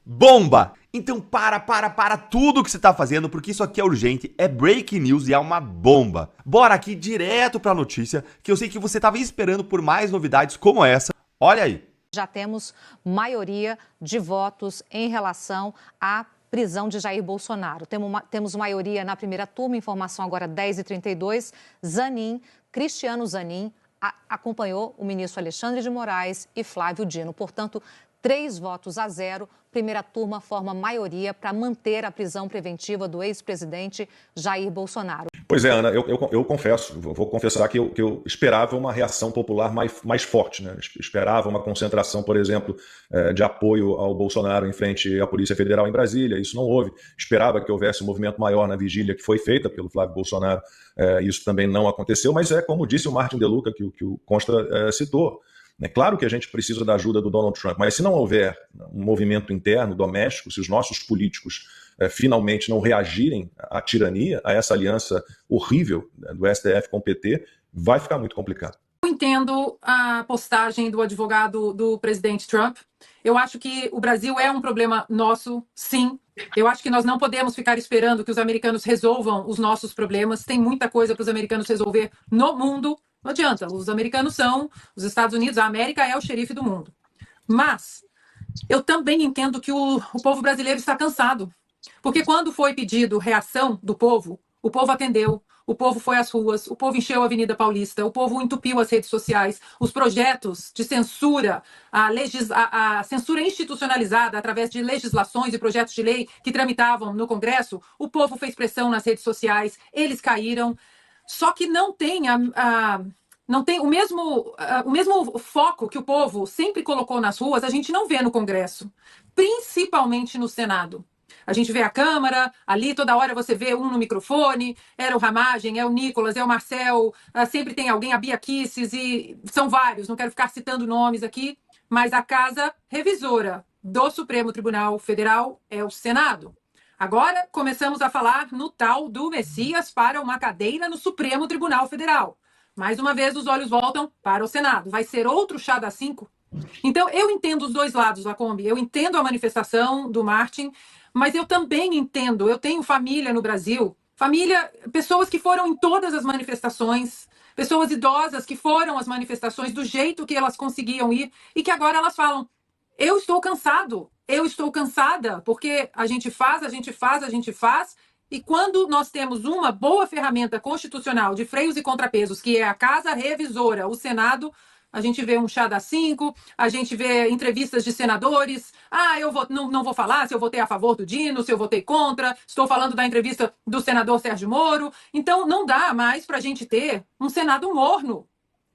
Bomba! Então para tudo que você tá fazendo, porque isso aqui é urgente, é breaking news e é uma bomba. Bora aqui direto pra notícia, que eu sei que você tava esperando por mais novidades como essa. Olha aí. Já temos maioria de votos em relação à prisão de Jair Bolsonaro. Temos maioria na primeira turma, informação agora 10h32. Cristiano Zanin, acompanhou o ministro Alexandre de Moraes e Flávio Dino. Portanto, 3-0. Primeira turma forma maioria para manter a prisão preventiva do ex-presidente Jair Bolsonaro. Pois é, Ana, eu confesso, vou confessar que eu esperava uma reação popular mais forte, né? Esperava uma concentração, por exemplo, de apoio ao Bolsonaro em frente à Polícia Federal em Brasília. Isso não houve. Esperava que houvesse um movimento maior na vigília que foi feita pelo Flávio Bolsonaro. Isso também não aconteceu, mas é como disse o Martin De Luca, que o Constra citou. É claro que a gente precisa da ajuda do Donald Trump, mas se não houver um movimento interno, doméstico, se os nossos políticos finalmente não reagirem à tirania, a essa aliança horrível do STF com o PT, vai ficar muito complicado. Eu entendo a postagem do advogado do presidente Trump. Eu acho que o Brasil é um problema nosso, sim. Eu acho que nós não podemos ficar esperando que os americanos resolvam os nossos problemas. Tem muita coisa para os americanos resolver no mundo. Não adianta, os americanos são os Estados Unidos, a América é o xerife do mundo. Mas eu também entendo que o povo brasileiro está cansado. Porque quando foi pedido reação do povo, o povo atendeu, o povo foi às ruas, o povo encheu a Avenida Paulista, o povo entupiu as redes sociais, os projetos de censura, a censura institucionalizada através de legislações e projetos de lei que tramitavam no Congresso, o povo fez pressão nas redes sociais, eles caíram. Só que não tem o mesmo foco que o povo sempre colocou nas ruas, a gente não vê no Congresso, principalmente no Senado. A gente vê a Câmara, ali toda hora você vê um no microfone, era o Ramagem, é o Nicolas, é o Marcel, sempre tem alguém, a Bia Kicis, e são vários, não quero ficar citando nomes aqui, mas a casa revisora do Supremo Tribunal Federal é o Senado. Agora começamos a falar no tal do Messias para uma cadeira no Supremo Tribunal Federal. Mais uma vez os olhos voltam para o Senado. Vai ser outro chá das 5? Então eu entendo os dois lados, Lacombe. Eu entendo a manifestação do Martin, mas eu também entendo, eu tenho família no Brasil, pessoas que foram em todas as manifestações, pessoas idosas que foram às manifestações do jeito que elas conseguiam ir e que agora elas falam: eu estou cansado, eu estou cansada, porque a gente faz, e quando nós temos uma boa ferramenta constitucional de freios e contrapesos, que é a Casa Revisora, o Senado, a gente vê um chá das 5, a gente vê entrevistas de senadores, não vou falar se eu votei a favor do Dino, se eu votei contra, estou falando da entrevista do senador Sérgio Moro, então não dá mais para a gente ter um Senado morno.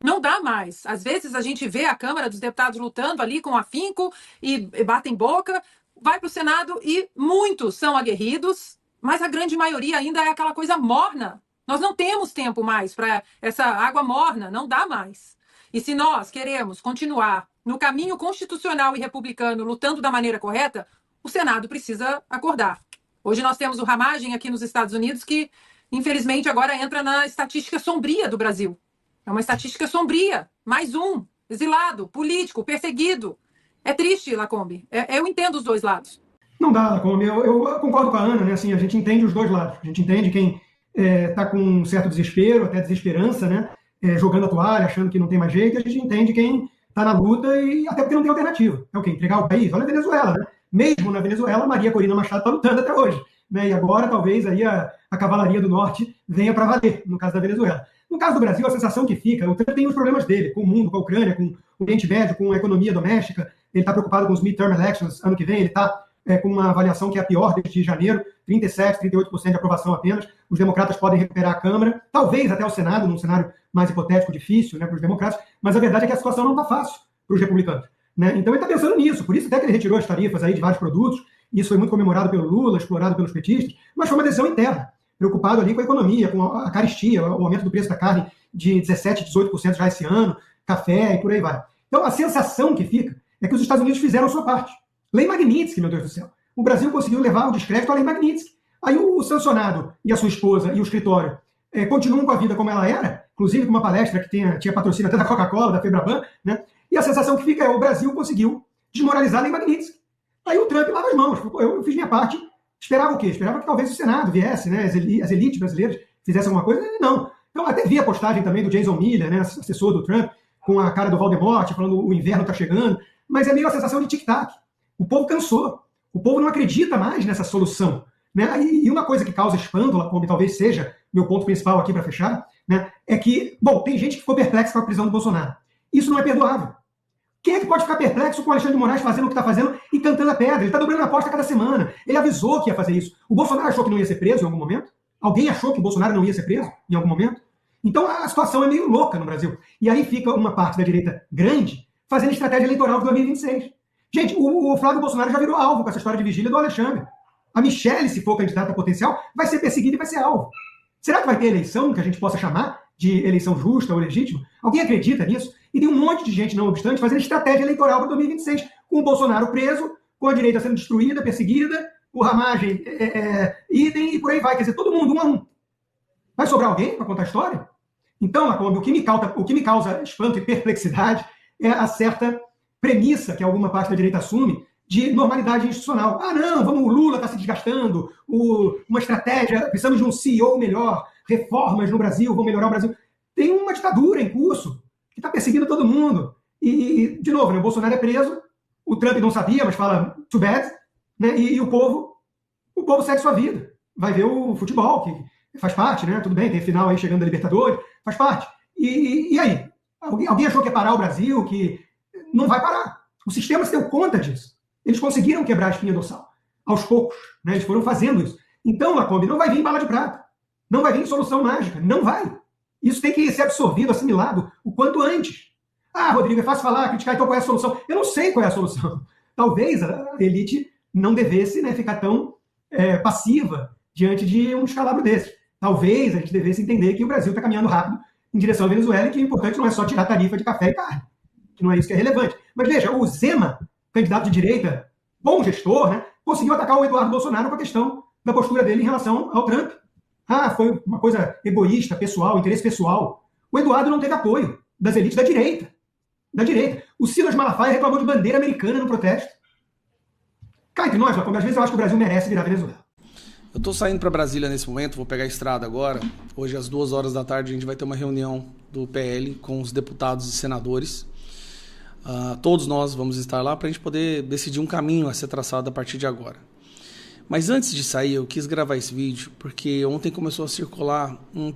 Não dá mais. Às vezes a gente vê a Câmara dos Deputados lutando ali com afinco e batem boca, vai para o Senado e muitos são aguerridos, mas a grande maioria ainda é aquela coisa morna. Nós não temos tempo mais para essa água morna, não dá mais. E se nós queremos continuar no caminho constitucional e republicano, lutando da maneira correta, o Senado precisa acordar. Hoje nós temos o Ramagem aqui nos Estados Unidos que, infelizmente, agora entra na estatística sombria do Brasil. É uma estatística sombria. Mais um, exilado, político, perseguido. É triste, Lacombe. Eu entendo os dois lados. Não dá, Lacombe. Eu concordo com a Ana, né? Assim, a gente entende os dois lados. A gente entende quem está com um certo desespero, até desesperança, né? Jogando a toalha, achando que não tem mais jeito. E a gente entende quem está na luta e até porque não tem alternativa. É o quê? Entregar o país? Olha a Venezuela, né? Mesmo na Venezuela, Maria Corina Machado está lutando até hoje. Né? E agora, talvez, aí a Cavalaria do Norte venha para valer, no caso da Venezuela. No caso do Brasil, a sensação que fica, o Trump tem os problemas dele, com o mundo, com a Ucrânia, com o Oriente Médio, com a economia doméstica, ele está preocupado com os midterm elections ano que vem, ele está com uma avaliação que é a pior desde janeiro, 37%, 38% de aprovação apenas, os democratas podem recuperar a Câmara, talvez até o Senado, num cenário mais hipotético, difícil, né, para os democratas, mas a verdade é que a situação não está fácil para os republicanos. Né? Então ele está pensando nisso, por isso até que ele retirou as tarifas aí de vários produtos, isso foi muito comemorado pelo Lula, explorado pelos petistas, mas foi uma decisão interna, preocupado ali com a economia, com a caristia, o aumento do preço da carne de 17%, 18% já esse ano, café e por aí vai. Então a sensação que fica é que os Estados Unidos fizeram a sua parte. Lei Magnitsky, meu Deus do céu. O Brasil conseguiu levar o descrédito à Lei Magnitsky. Aí o sancionado e a sua esposa e o escritório continuam com a vida como ela era, inclusive com uma palestra que tinha patrocínio até da Coca-Cola, da Febraban, né? E a sensação que fica é o Brasil conseguiu desmoralizar a Lei Magnitsky. Aí o Trump lava as mãos. Eu fiz minha parte. Esperava o quê? Esperava que talvez o Senado viesse, né, as elites brasileiras fizessem alguma coisa. Não. Então até vi a postagem também do Jason Miller, né, assessor do Trump, com a cara do Voldemort, falando o inverno está chegando. Mas é meio a sensação de tic-tac. O povo cansou. O povo não acredita mais nessa solução. Né? E uma coisa que causa espanto, como talvez seja meu ponto principal aqui para fechar, né, é que, bom, tem gente que ficou perplexa com a prisão do Bolsonaro. Isso não é perdoável. Quem é que pode ficar perplexo com o Alexandre de Moraes fazendo o que está fazendo e cantando a pedra? Ele está dobrando a aposta cada semana. Ele avisou que ia fazer isso. O Bolsonaro achou que não ia ser preso em algum momento? Alguém achou que o Bolsonaro não ia ser preso em algum momento? Então a situação é meio louca no Brasil. E aí fica uma parte da direita grande fazendo estratégia eleitoral de 2026. Gente, o Flávio Bolsonaro já virou alvo com essa história de vigília do Alexandre. A Michelle, se for candidata potencial, vai ser perseguida e vai ser alvo. Será que vai ter eleição que a gente possa chamar de eleição justa ou legítima? Alguém acredita nisso? E tem um monte de gente, não obstante, fazendo estratégia eleitoral para 2026, com o Bolsonaro preso, com a direita sendo destruída, perseguida, o Ramagem, idem, e por aí vai. Quer dizer, todo mundo, um a um. Vai sobrar alguém para contar a história? Então, Lacombe, o que me causa espanto e perplexidade é a certa premissa que alguma parte da direita assume de normalidade institucional. Ah, não, o Lula está se desgastando, uma estratégia, precisamos de um CEO melhor, reformas no Brasil, vão melhorar o Brasil. Tem uma ditadura em curso que está perseguindo todo mundo. E de novo, né, o Bolsonaro é preso, o Trump não sabia, mas fala too bad, né, e o povo segue sua vida. Vai ver o futebol, que faz parte, né? Tudo bem, tem final aí chegando da Libertadores, faz parte. E aí? Alguém achou que ia parar o Brasil, que não vai parar. O sistema se deu conta disso. Eles conseguiram quebrar a espinha dorsal. Aos poucos, né? Eles foram fazendo isso. Então, Lacombe, não vai vir bala de prata. Não vai vir solução mágica. Não vai. Isso tem que ser absorvido, assimilado, o quanto antes. Ah, Rodrigo, é fácil falar, criticar, então qual é a solução? Eu não sei qual é a solução. Talvez a elite não devesse, né, ficar tão passiva diante de um descalabro desse. Talvez a gente devesse entender que o Brasil está caminhando rápido em direção à Venezuela e que o importante não é só tirar a tarifa de café e carne, que não é isso que é relevante. Mas veja, o Zema, candidato de direita, bom gestor, né, conseguiu atacar o Eduardo Bolsonaro com a questão da postura dele em relação ao Trump. Ah, foi uma coisa egoísta, pessoal, interesse pessoal. O Eduardo não teve apoio das elites da direita. Da direita. O Silas Malafaia reclamou de bandeira americana no protesto. Cá entre nós, Lacombe, às vezes eu acho que o Brasil merece virar Venezuela. Eu estou saindo para Brasília nesse momento, vou pegar a estrada agora. Hoje, às 2h da tarde, a gente vai ter uma reunião do PL com os deputados e senadores. Todos nós vamos estar lá para a gente poder decidir um caminho a ser traçado a partir de agora. Mas antes de sair, eu quis gravar esse vídeo porque ontem começou a circular um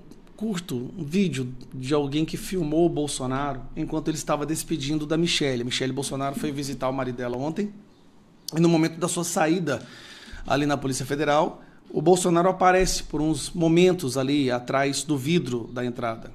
vídeo de alguém que filmou o Bolsonaro enquanto ele estava despedindo da Michelle. A Michelle Bolsonaro foi visitar o marido dela ontem e no momento da sua saída ali na Polícia Federal, o Bolsonaro aparece por uns momentos ali atrás do vidro da entrada.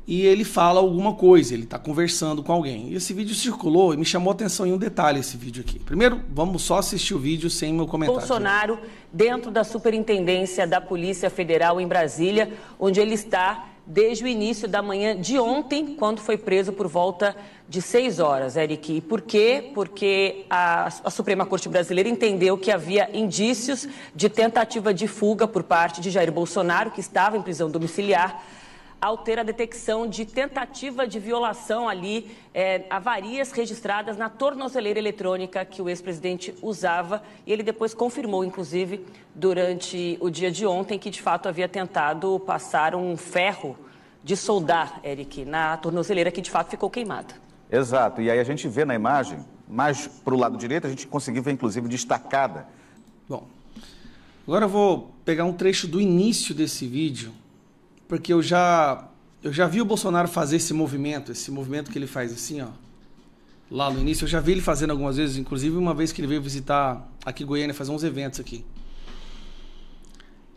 E ele fala alguma coisa, ele está conversando com alguém. E esse vídeo circulou e me chamou a atenção em um detalhe esse vídeo aqui. Primeiro, vamos só assistir o vídeo sem meu comentário. Bolsonaro dentro da Superintendência da Polícia Federal em Brasília, onde ele está desde o início da manhã de ontem, quando foi preso por volta de 6 horas, Eric. E por quê? Porque a Suprema Corte Brasileira entendeu que havia indícios de tentativa de fuga por parte de Jair Bolsonaro, que estava em prisão domiciliar, ao ter a detecção de tentativa de violação ali, havarias registradas na tornozeleira eletrônica que o ex-presidente usava, e ele depois confirmou, inclusive, durante o dia de ontem, que de fato havia tentado passar um ferro de soldar, Eric, na tornozeleira que de fato ficou queimada. Exato, e aí a gente vê na imagem, mais para o lado direito, a gente conseguiu ver inclusive destacada. Bom, agora eu vou pegar um trecho do início desse vídeo, porque eu já vi o Bolsonaro fazer esse movimento que ele faz assim, ó, lá no início. Eu já vi ele fazendo algumas vezes, inclusive uma vez que ele veio visitar aqui em Goiânia, fazer uns eventos aqui.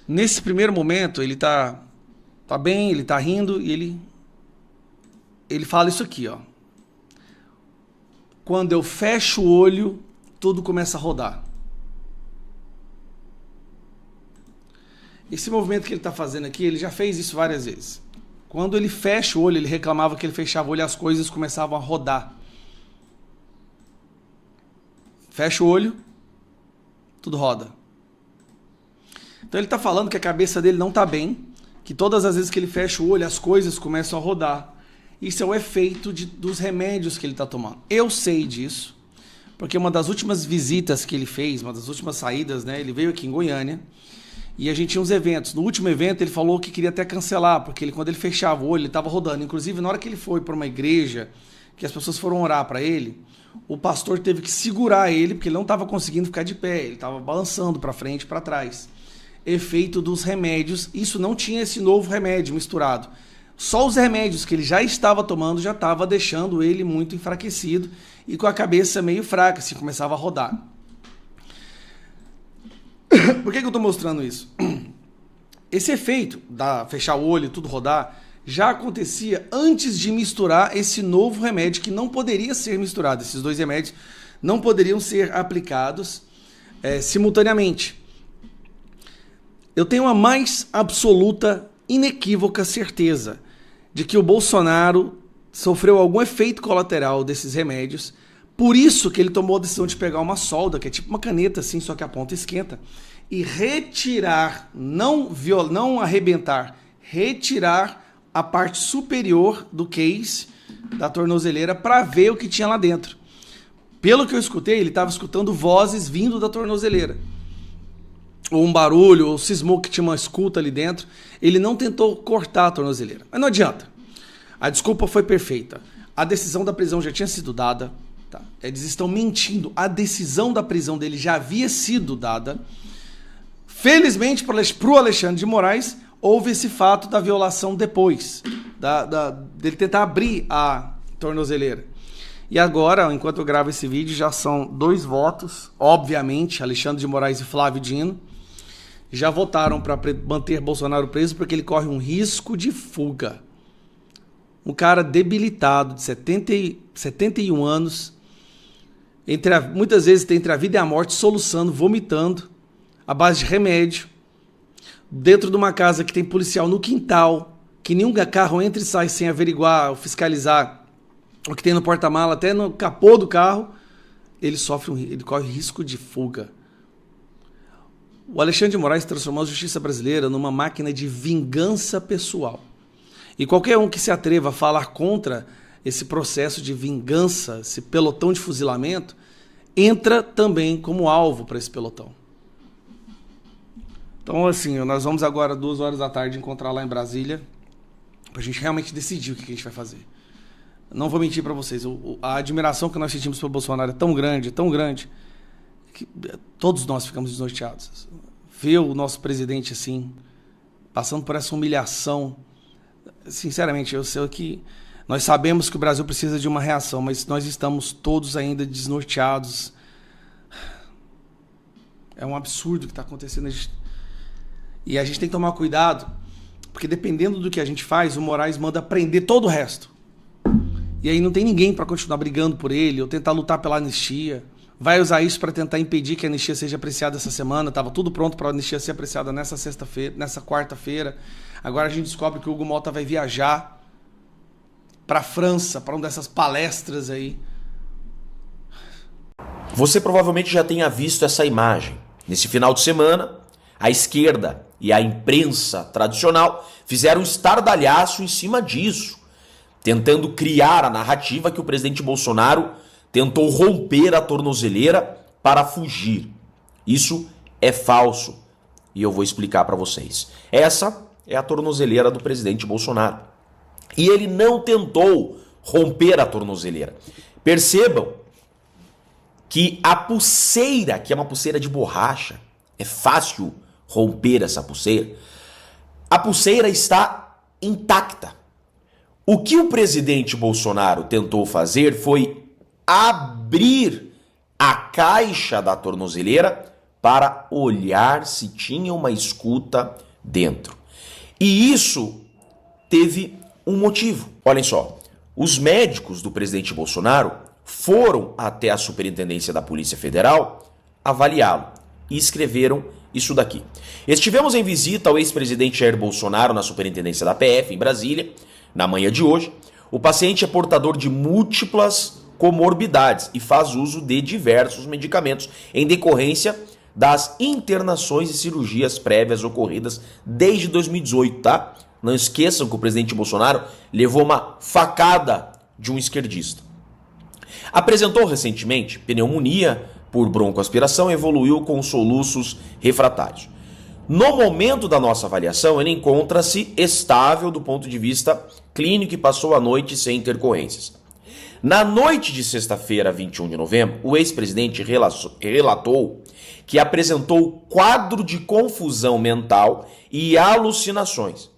Nesse primeiro momento, ele tá bem, ele tá rindo e ele fala isso aqui, ó. Quando eu fecho o olho, tudo começa a rodar. Esse movimento que ele está fazendo aqui, ele já fez isso várias vezes. Quando ele fecha o olho, ele reclamava que ele fechava o olho e as coisas começavam a rodar. Fecha o olho, tudo roda. Então ele está falando que a cabeça dele não está bem, que todas as vezes que ele fecha o olho, as coisas começam a rodar. Isso é o efeito dos remédios que ele está tomando. Eu sei disso, porque uma das últimas visitas que ele fez, uma das últimas saídas, né, ele veio aqui em Goiânia e a gente tinha uns eventos. No último evento ele falou que queria até cancelar, porque quando ele fechava o olho, ele estava rodando. Inclusive, na hora que ele foi para uma igreja, que as pessoas foram orar para ele, o pastor teve que segurar ele, porque ele não estava conseguindo ficar de pé, ele estava balançando para frente e para trás. Efeito dos remédios, isso não tinha esse novo remédio misturado. Só os remédios que ele já estava tomando já estava deixando ele muito enfraquecido e com a cabeça meio fraca, assim, começava a rodar. Por que eu estou mostrando isso? Esse efeito da fechar o olho e tudo rodar já acontecia antes de misturar esse novo remédio que não poderia ser misturado. Esses dois remédios não poderiam ser aplicados simultaneamente. Eu tenho a mais absoluta, inequívoca certeza de que o Bolsonaro sofreu algum efeito colateral desses remédios, por isso que ele tomou a decisão de pegar uma solda, que é tipo uma caneta assim, só que a ponta esquenta, e retirar, não arrebentar, retirar a parte superior do case da tornozeleira para ver o que tinha lá dentro. Pelo que eu escutei, ele estava escutando vozes vindo da tornozeleira. Ou um barulho, ou cismou que tinha uma escuta ali dentro. Ele não tentou cortar a tornozeleira. Mas não adianta. A desculpa foi perfeita. A decisão da prisão já tinha sido dada. Tá? Eles estão mentindo. A decisão da prisão dele já havia sido dada. Felizmente para o Alexandre de Moraes, houve esse fato da violação depois. Dele tentar abrir a tornozeleira. E agora, enquanto eu gravo esse vídeo, já são 2 votos. Obviamente, Alexandre de Moraes e Flávio Dino já votaram para manter Bolsonaro preso porque ele corre um risco de fuga. Um cara debilitado, de 71 anos, muitas vezes entre a vida e a morte, soluçando, vomitando, à base de remédio, dentro de uma casa que tem policial no quintal, que nenhum carro entra e sai sem averiguar ou fiscalizar o que tem no porta-mala, até no capô do carro, ele corre risco de fuga. O Alexandre de Moraes transformou a justiça brasileira numa máquina de vingança pessoal. E qualquer um que se atreva a falar contra esse processo de vingança, esse pelotão de fuzilamento, entra também como alvo para esse pelotão. Então, assim, nós vamos agora, 2 horas da tarde, encontrar lá em Brasília, para a gente realmente decidir o que a gente vai fazer. Não vou mentir para vocês, a admiração que nós sentimos pelo Bolsonaro é tão grande, que todos nós ficamos desnorteados. Ver o nosso presidente assim, passando por essa humilhação, sinceramente, eu sei que nós sabemos que o Brasil precisa de uma reação, mas nós estamos todos ainda desnorteados. É um absurdo o que está acontecendo. E a gente tem que tomar cuidado, porque dependendo do que a gente faz, o Moraes manda prender todo o resto. E aí não tem ninguém para continuar brigando por ele, ou tentar lutar pela anistia. Vai usar isso para tentar impedir que a anistia seja apreciada essa semana. Estava tudo pronto para a anistia ser apreciada nessa sexta-feira, nessa quarta-feira. Agora a gente descobre que o Hugo Malta vai viajar para a França, para uma dessas palestras aí. Você provavelmente já tenha visto essa imagem. Nesse final de semana, a esquerda e a imprensa tradicional fizeram estardalhaço em cima disso, tentando criar a narrativa que o presidente Bolsonaro tentou romper a tornozeleira para fugir. Isso é falso e eu vou explicar para vocês. Essa é a tornozeleira do presidente Bolsonaro. E ele não tentou romper a tornozeleira. Percebam que a pulseira, que é uma pulseira de borracha, é fácil romper essa pulseira. A pulseira está intacta. O que o presidente Bolsonaro tentou fazer foi abrir a caixa da tornozeleira para olhar se tinha uma escuta dentro. E isso teve um motivo. Olhem só, os médicos do presidente Bolsonaro foram até a Superintendência da Polícia Federal avaliá-lo e escreveram isso daqui. Estivemos em visita ao ex-presidente Jair Bolsonaro na Superintendência da PF em Brasília. Na manhã de hoje, o paciente é portador de múltiplas comorbidades e faz uso de diversos medicamentos em decorrência das internações e cirurgias prévias ocorridas desde 2018, tá? Não esqueçam que o presidente Bolsonaro levou uma facada de um esquerdista. Apresentou recentemente pneumonia por broncoaspiração e evoluiu com soluços refratários. No momento da nossa avaliação, ele encontra-se estável do ponto de vista clínico e passou a noite sem intercorrências. Na noite de sexta-feira, 21 de novembro, o ex-presidente relatou que apresentou quadro de confusão mental e alucinações,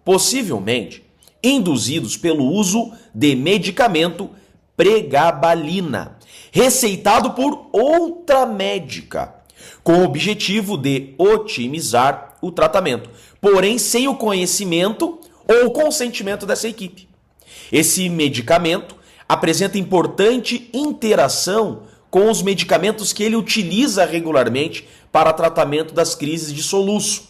possivelmente induzidos pelo uso de medicamento pregabalina, receitado por outra médica, com o objetivo de otimizar o tratamento, porém sem o conhecimento ou o consentimento dessa equipe. Esse medicamento apresenta importante interação com os medicamentos que ele utiliza regularmente para tratamento das crises de soluço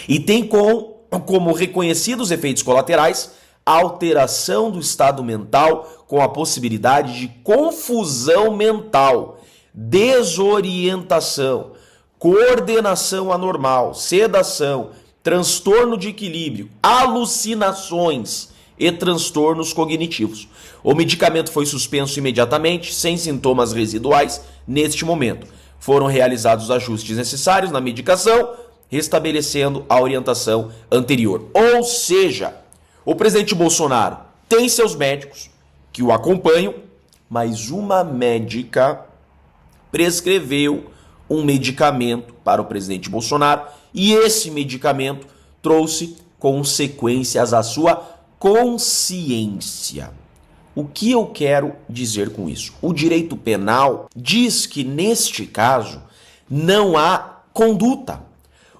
e tem como reconhecidos efeitos colaterais a alteração do estado mental com a possibilidade de confusão mental, desorientação, coordenação anormal, sedação, transtorno de equilíbrio, alucinações e transtornos cognitivos. O medicamento foi suspenso imediatamente, sem sintomas residuais, neste momento. Foram realizados os ajustes necessários na medicação, restabelecendo a orientação anterior. Ou seja, o presidente Bolsonaro tem seus médicos que o acompanham, mas uma médica prescreveu um medicamento para o presidente Bolsonaro e esse medicamento trouxe consequências à sua consciência. O que eu quero dizer com isso? O direito penal diz que neste caso não há conduta.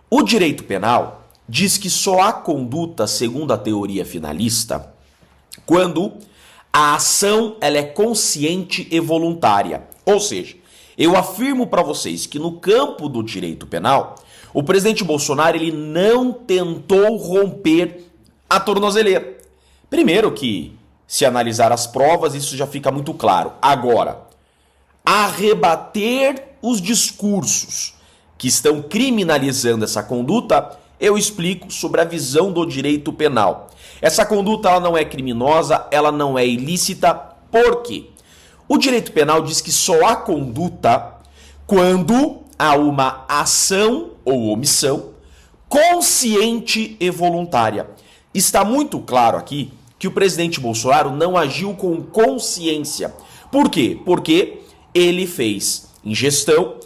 O direito penal diz que só há conduta, segundo a teoria finalista, quando a ação ela é consciente e voluntária. Ou seja, eu afirmo para vocês que no campo do direito penal, o presidente Bolsonaro ele não tentou romper a tornozeleira. Primeiro que, se analisar as provas, isso já fica muito claro. Agora, a rebater os discursos que estão criminalizando essa conduta, eu explico sobre a visão do direito penal. Essa conduta ela não é criminosa, ela não é ilícita. Por quê? O direito penal diz que só há conduta quando há uma ação ou omissão consciente e voluntária. Está muito claro aqui que o presidente Bolsonaro não agiu com consciência. Por quê? Porque ele fez ingestão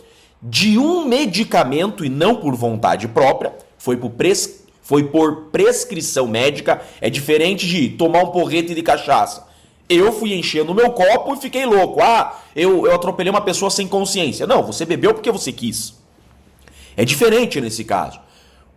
de um medicamento e não por vontade própria, foi por prescrição médica, é diferente de tomar um porrete de cachaça. Eu fui enchendo o meu copo e fiquei louco. Eu atropelei uma pessoa sem consciência. Não, você bebeu porque você quis. É diferente nesse caso.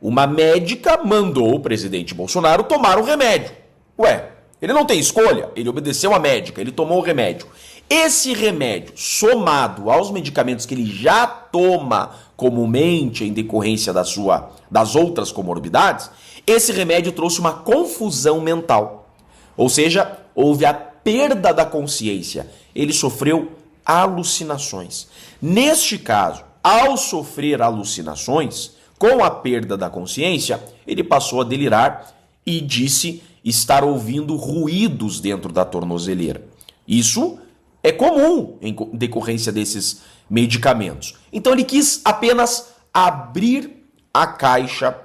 Uma médica mandou o presidente Bolsonaro tomar um remédio. Ué, ele não tem escolha, ele obedeceu à médica, ele tomou o remédio. Esse remédio, somado aos medicamentos que ele já toma comumente em decorrência das outras comorbidades, esse remédio trouxe uma confusão mental. Ou seja, houve a perda da consciência. Ele sofreu alucinações. Neste caso, ao sofrer alucinações, com a perda da consciência, ele passou a delirar e disse estar ouvindo ruídos dentro da tornozeleira. Isso é comum em decorrência desses medicamentos. Então ele quis apenas abrir a caixa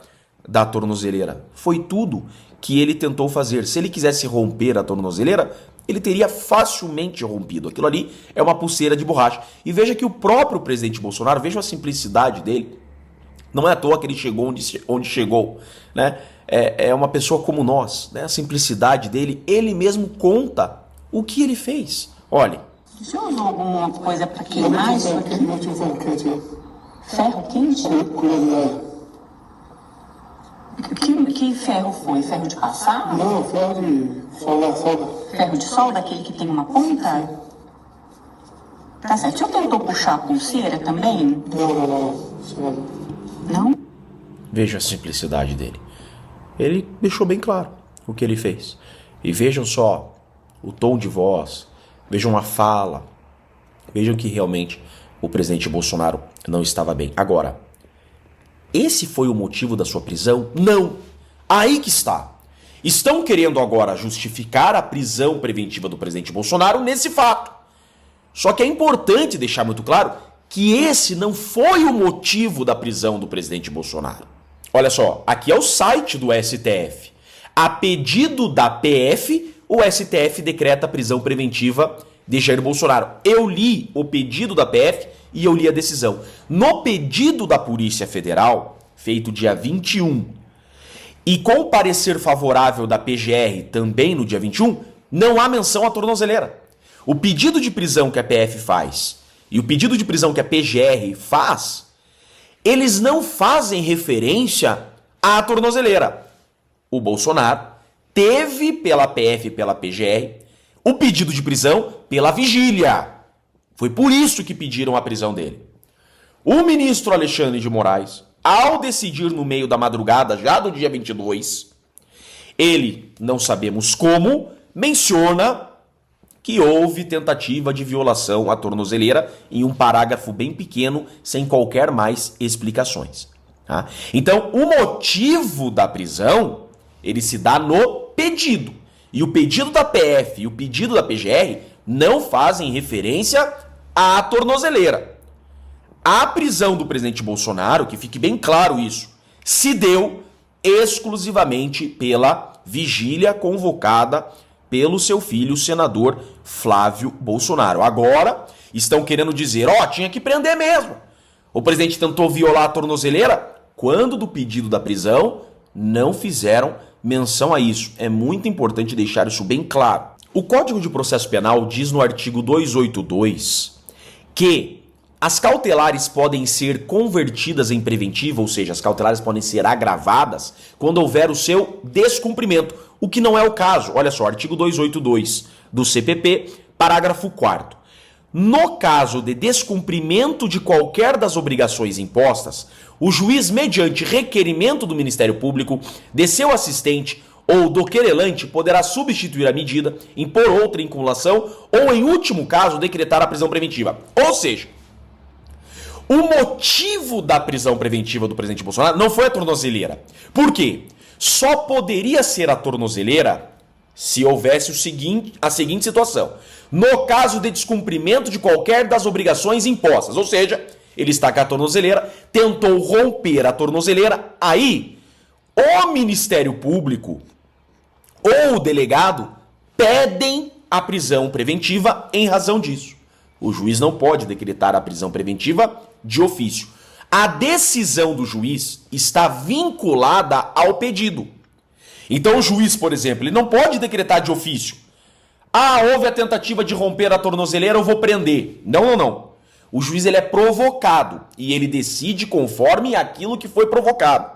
da tornozeleira. Foi tudo que ele tentou fazer. Se ele quisesse romper a tornozeleira, ele teria facilmente rompido. Aquilo ali é uma pulseira de borracha. E veja que o próprio presidente Bolsonaro, veja a simplicidade dele. Não é à toa que ele chegou onde chegou, né? É uma pessoa como nós, né? A simplicidade dele, ele mesmo conta o que ele fez. Olha. O senhor usou alguma coisa para queimar isso aqui? Ferro quente? Que ferro foi? Ferro de passar? Não, ferro de solda. Ferro de solda, aquele que tem uma ponta? Tá certo. O senhor tentou puxar a pulseira também? Não? Veja a simplicidade dele. Ele deixou bem claro o que ele fez. E vejam só o tom de voz, vejam a fala, vejam que realmente o presidente Bolsonaro não estava bem. Agora, esse foi o motivo da sua prisão? Não! Aí que está. Estão querendo agora justificar a prisão preventiva do presidente Bolsonaro nesse fato. Só que é importante deixar muito claro que esse não foi o motivo da prisão do presidente Bolsonaro. Olha só, aqui é o site do STF. A pedido da PF, o STF decreta a prisão preventiva de Jair Bolsonaro. Eu li o pedido da PF e eu li a decisão. No pedido da Polícia Federal, feito dia 21, e com o parecer favorável da PGR também no dia 21, não há menção à tornozeleira. O pedido de prisão que a PF faz e o pedido de prisão que a PGR faz, eles não fazem referência à tornozeleira. O Bolsonaro teve pela PF e pela PGR o pedido de prisão pela vigília. Foi por isso que pediram a prisão dele. O ministro Alexandre de Moraes, ao decidir no meio da madrugada, já do dia 22, ele, não sabemos como, menciona que houve tentativa de violação à tornozeleira em um parágrafo bem pequeno, sem qualquer mais explicações. Tá? Então, o motivo da prisão, ele se dá no pedido. E o pedido da PF e o pedido da PGR não fazem referência à tornozeleira. A prisão do presidente Bolsonaro, que fique bem claro isso, se deu exclusivamente pela vigília convocada pelo seu filho, o senador Flávio Bolsonaro. Agora, estão querendo dizer, tinha que prender mesmo. O presidente tentou violar a tornozeleira, quando do pedido da prisão, não fizeram menção a isso. É muito importante deixar isso bem claro. O Código de Processo Penal diz no artigo 282 que as cautelares podem ser convertidas em preventiva, ou seja, as cautelares podem ser agravadas quando houver o seu descumprimento, o que não é o caso. Olha só, artigo 282 do CPP, parágrafo 4º. No caso de descumprimento de qualquer das obrigações impostas, o juiz, mediante requerimento do Ministério Público, de seu assistente ou do querelante, poderá substituir a medida, impor outra em cumulação ou, em último caso, decretar a prisão preventiva. Ou seja, o motivo da prisão preventiva do presidente Bolsonaro não foi a tornozeleira. Por quê? Só poderia ser a tornozeleira se houvesse a seguinte situação. No caso de descumprimento de qualquer das obrigações impostas, ou seja, ele está com a tornozeleira, tentou romper a tornozeleira, aí o Ministério Público ou o delegado pedem a prisão preventiva em razão disso. O juiz não pode decretar a prisão preventiva de ofício. A decisão do juiz está vinculada ao pedido. Então o juiz, por exemplo, ele não pode decretar de ofício. Houve a tentativa de romper a tornozeleira, eu vou prender. Não. O juiz ele é provocado e ele decide conforme aquilo que foi provocado.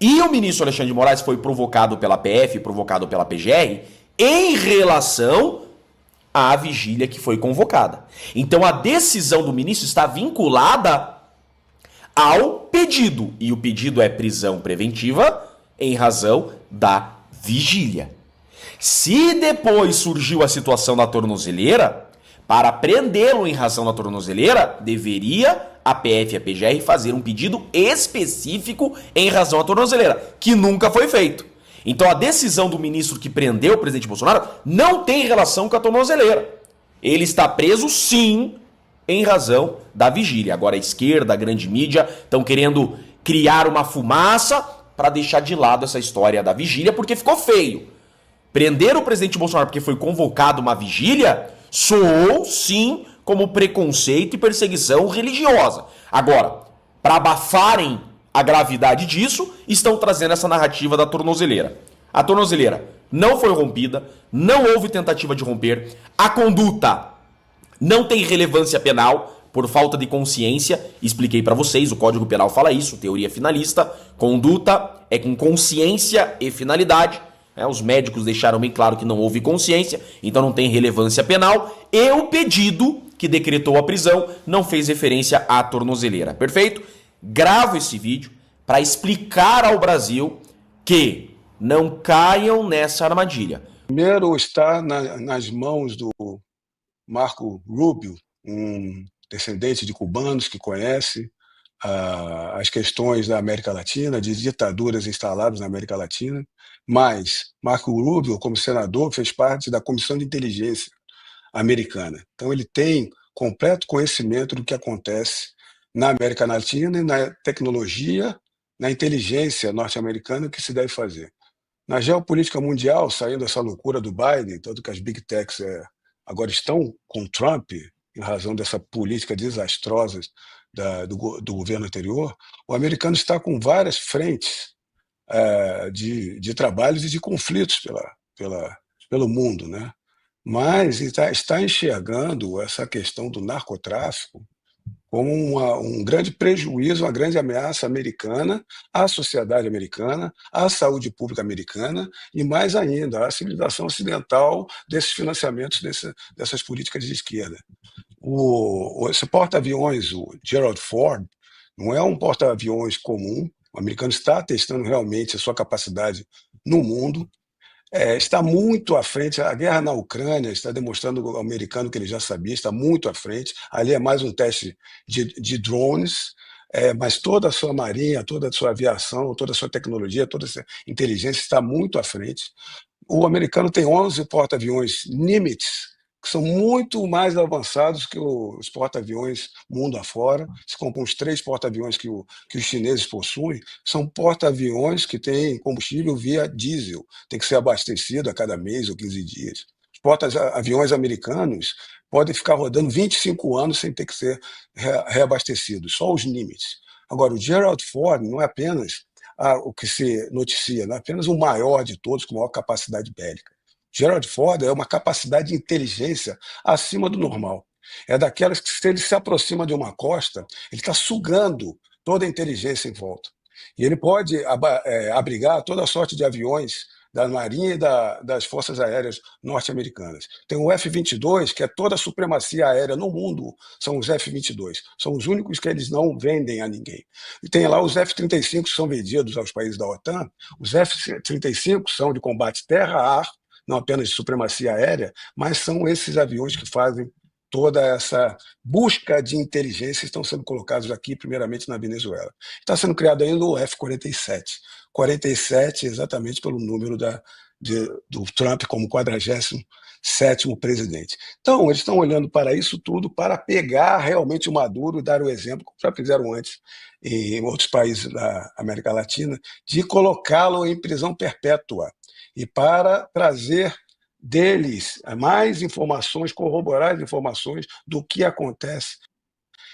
E o ministro Alexandre de Moraes foi provocado pela PF, provocado pela PGR, em relação à vigília que foi convocada. Então a decisão do ministro está vinculada ao pedido. E o pedido é prisão preventiva em razão da vigília. Se depois surgiu a situação da tornozeleira, para prendê-lo em razão da tornozeleira, deveria a PF e a PGR fazer um pedido específico em razão da tornozeleira, que nunca foi feito. Então a decisão do ministro que prendeu o presidente Bolsonaro não tem relação com a tornozeleira. Ele está preso, sim, em razão da vigília. Agora a esquerda, a grande mídia, estão querendo criar uma fumaça para deixar de lado essa história da vigília, porque ficou feio. Prender o presidente Bolsonaro porque foi convocado uma vigília soou, sim, como preconceito e perseguição religiosa. Agora, para abafarem a gravidade disso, estão trazendo essa narrativa da tornozeleira. A tornozeleira não foi rompida, não houve tentativa de romper, a conduta não tem relevância penal por falta de consciência. Expliquei para vocês, o Código Penal fala isso, teoria finalista, conduta é com consciência e finalidade. Os médicos deixaram bem claro que não houve consciência, então não tem relevância penal, e o pedido que decretou a prisão não fez referência à tornozeleira. Perfeito? Gravo esse vídeo para explicar ao Brasil que não caiam nessa armadilha. Primeiro está nas mãos do Marco Rubio, um descendente de cubanos que conhece as questões da América Latina, de ditaduras instaladas na América Latina, mas Marco Rubio, como senador, fez parte da Comissão de Inteligência, americana. Então, ele tem completo conhecimento do que acontece na América Latina e na tecnologia, na inteligência norte-americana, o que se deve fazer. Na geopolítica mundial, saindo essa loucura do Biden, tanto que as big techs agora estão com Trump, em razão dessa política desastrosa do governo anterior, o americano está com várias frentes de trabalhos e de conflitos pelo mundo, né? Mas está enxergando essa questão do narcotráfico como um grande prejuízo, uma grande ameaça americana à sociedade americana, à saúde pública americana e, mais ainda, à civilização ocidental desses financiamentos dessas políticas de esquerda. Esse porta-aviões, o Gerald Ford, não é um porta-aviões comum. O americano está testando realmente a sua capacidade no mundo. Está muito à frente. A guerra na Ucrânia está demonstrando ao americano que ele já sabia, está muito à frente. Ali é mais um teste de drones, mas toda a sua marinha, toda a sua aviação, toda a sua tecnologia, toda essa inteligência está muito à frente. O americano tem 11 porta-aviões Nimitz, que são muito mais avançados que os porta-aviões mundo afora. Se compram os 3 porta-aviões que os chineses possuem, são porta-aviões que têm combustível via diesel, tem que ser abastecido a cada mês ou 15 dias. Os porta-aviões americanos podem ficar rodando 25 anos sem ter que ser reabastecidos, só os Nimitz. Agora, o Gerald Ford não é apenas o que se noticia, não é apenas o maior de todos, com maior capacidade bélica. Gerald Ford é uma capacidade de inteligência acima do normal. É daquelas que, se ele se aproxima de uma costa, ele está sugando toda a inteligência em volta. E ele pode abrigar toda a sorte de aviões da Marinha e das Forças Aéreas norte-americanas. Tem o F-22, que é toda a supremacia aérea no mundo, são os F-22. São os únicos que eles não vendem a ninguém. E tem lá os F-35 que são vendidos aos países da OTAN. Os F-35 são de combate terra-ar, não apenas de supremacia aérea, mas são esses aviões que fazem toda essa busca de inteligência, estão sendo colocados aqui, primeiramente na Venezuela. Está sendo criado ainda o F-47. 47 exatamente pelo número do Trump como 47º presidente. Então, eles estão olhando para isso tudo para pegar realmente o Maduro e dar o exemplo, como já fizeram antes em outros países da América Latina, de colocá-lo em prisão perpétua. E para trazer deles mais informações, corroborar as informações do que acontece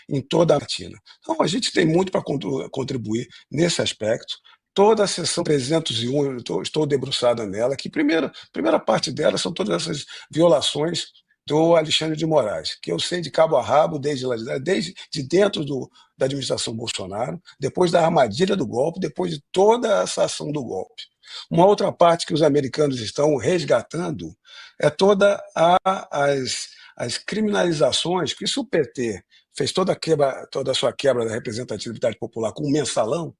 em toda a Latina. Então, a gente tem muito para contribuir nesse aspecto. Toda a sessão 301, estou debruçada nela, que primeira parte dela são todas essas violações do Alexandre de Moraes, que eu sei de cabo a rabo desde dentro da administração Bolsonaro, depois da armadilha do golpe, depois de toda essa ação do golpe. Uma outra parte que os americanos estão resgatando é todas as criminalizações que o PT fez toda a sua quebra da representatividade popular com o mensalão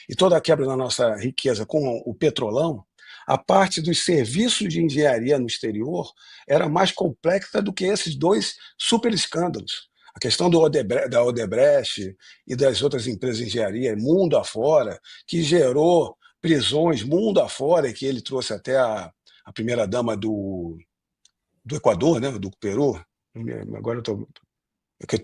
e toda a quebra da nossa riqueza com o petrolão. A parte dos serviços de engenharia no exterior era mais complexa do que esses 2 super escândalos. A questão da Odebrecht e das outras empresas de engenharia mundo afora, que gerou prisões mundo afora, e que ele trouxe até a primeira-dama do Equador, né, do Peru. Agora eu estou...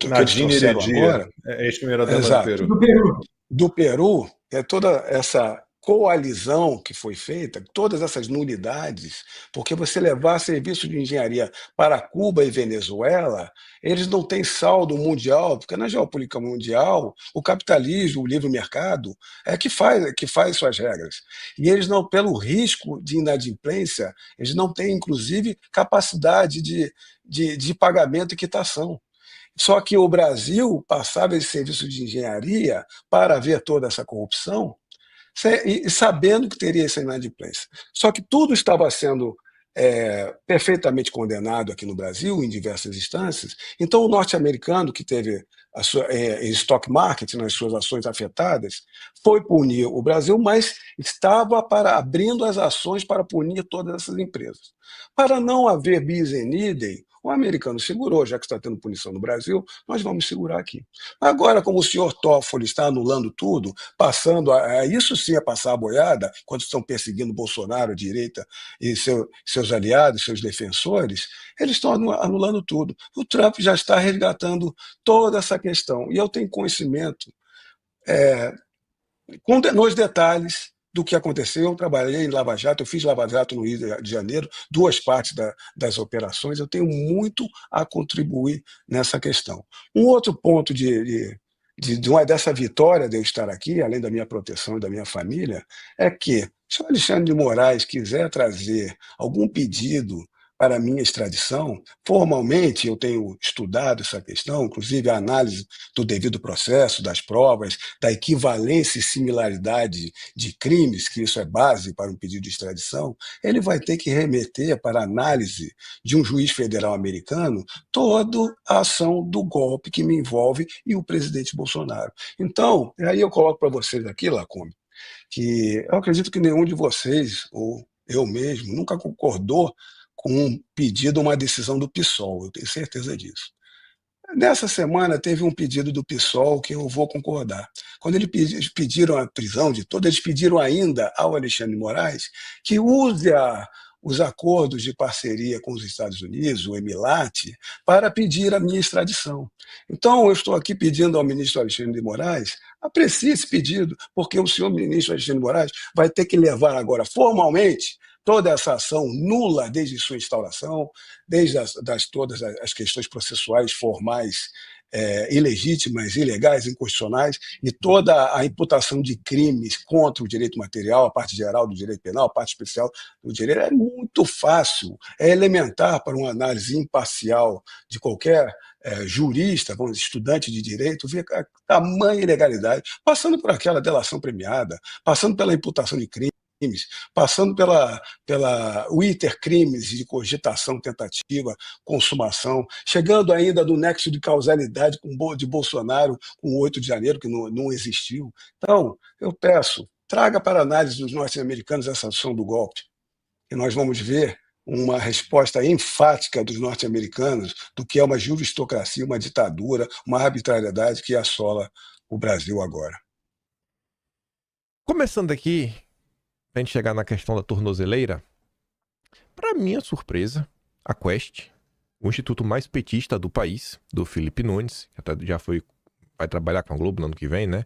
Nadine Heredia, ex-primeira-dama do Peru. Do Peru, toda essa coalizão que foi feita, todas essas nulidades, porque você levar serviço de engenharia para Cuba e Venezuela, eles não têm saldo mundial, porque na geopolítica mundial, o capitalismo, o livre mercado, é que faz suas regras. E eles não, pelo risco de inadimplência, eles não têm, inclusive, capacidade de pagamento e quitação. Só que o Brasil passava esse serviço de engenharia para ver toda essa corrupção, e sabendo que teria essa inadimplência. Só que tudo estava sendo perfeitamente condenado aqui no Brasil, em diversas instâncias. Então, o norte-americano, que teve em stock market, nas suas ações afetadas, foi punir o Brasil, mas estava abrindo as ações para punir todas essas empresas. Para não haver bis in idem, O americano segurou, já que está tendo punição no Brasil, nós vamos segurar aqui. Agora, como o senhor Toffoli está anulando tudo, passando isso sim é passar a boiada, quando estão perseguindo Bolsonaro, a direita e seus aliados, seus defensores, eles estão anulando tudo. O Trump já está resgatando toda essa questão. E eu tenho conhecimento nos detalhes do que aconteceu. Eu trabalhei em Lava Jato, eu fiz Lava Jato no Rio de Janeiro, 2 partes das operações, eu tenho muito a contribuir nessa questão. Um outro ponto dessa vitória de eu estar aqui, além da minha proteção e da minha família, é que se o Alexandre de Moraes quiser trazer algum pedido para a minha extradição, formalmente eu tenho estudado essa questão, inclusive a análise do devido processo, das provas, da equivalência e similaridade de crimes, que isso é base para um pedido de extradição, ele vai ter que remeter para a análise de um juiz federal americano toda a ação do golpe que me envolve e o presidente Bolsonaro. Então, aí eu coloco para vocês aqui, Lacombe, que eu acredito que nenhum de vocês, ou eu mesmo, nunca concordou com um pedido, uma decisão do PSOL, eu tenho certeza disso. Nessa semana teve um pedido do PSOL que eu vou concordar. Quando eles pediram a prisão de todos, eles pediram ainda ao Alexandre de Moraes que use os acordos de parceria com os Estados Unidos, o EMILAT, para pedir a minha extradição. Então, eu estou aqui pedindo ao ministro Alexandre de Moraes, aprecie esse pedido, porque o senhor ministro Alexandre de Moraes vai ter que levar agora formalmente toda essa ação nula desde sua instauração, desde todas as questões processuais formais ilegítimas, ilegais, inconstitucionais, e toda a imputação de crimes contra o direito material, a parte geral do direito penal, a parte especial do direito, é muito fácil, é elementar para uma análise imparcial de qualquer jurista, estudante de direito, ver a tamanha ilegalidade, passando por aquela delação premiada, passando pela imputação de crimes, passando pela crimes de cogitação, tentativa, consumação, chegando ainda do nexo de causalidade de Bolsonaro com o 8 de janeiro, que não existiu. Então, eu peço, traga para análise dos norte-americanos essa ação do golpe, e nós vamos ver uma resposta enfática dos norte-americanos do que é uma juristocracia, uma ditadura, uma arbitrariedade que assola o Brasil agora. Começando aqui, a gente chegar na questão da tornozeleira, para minha surpresa, a Quest, o instituto mais petista do país, do Felipe Nunes, que até vai trabalhar com a Globo no ano que vem, né?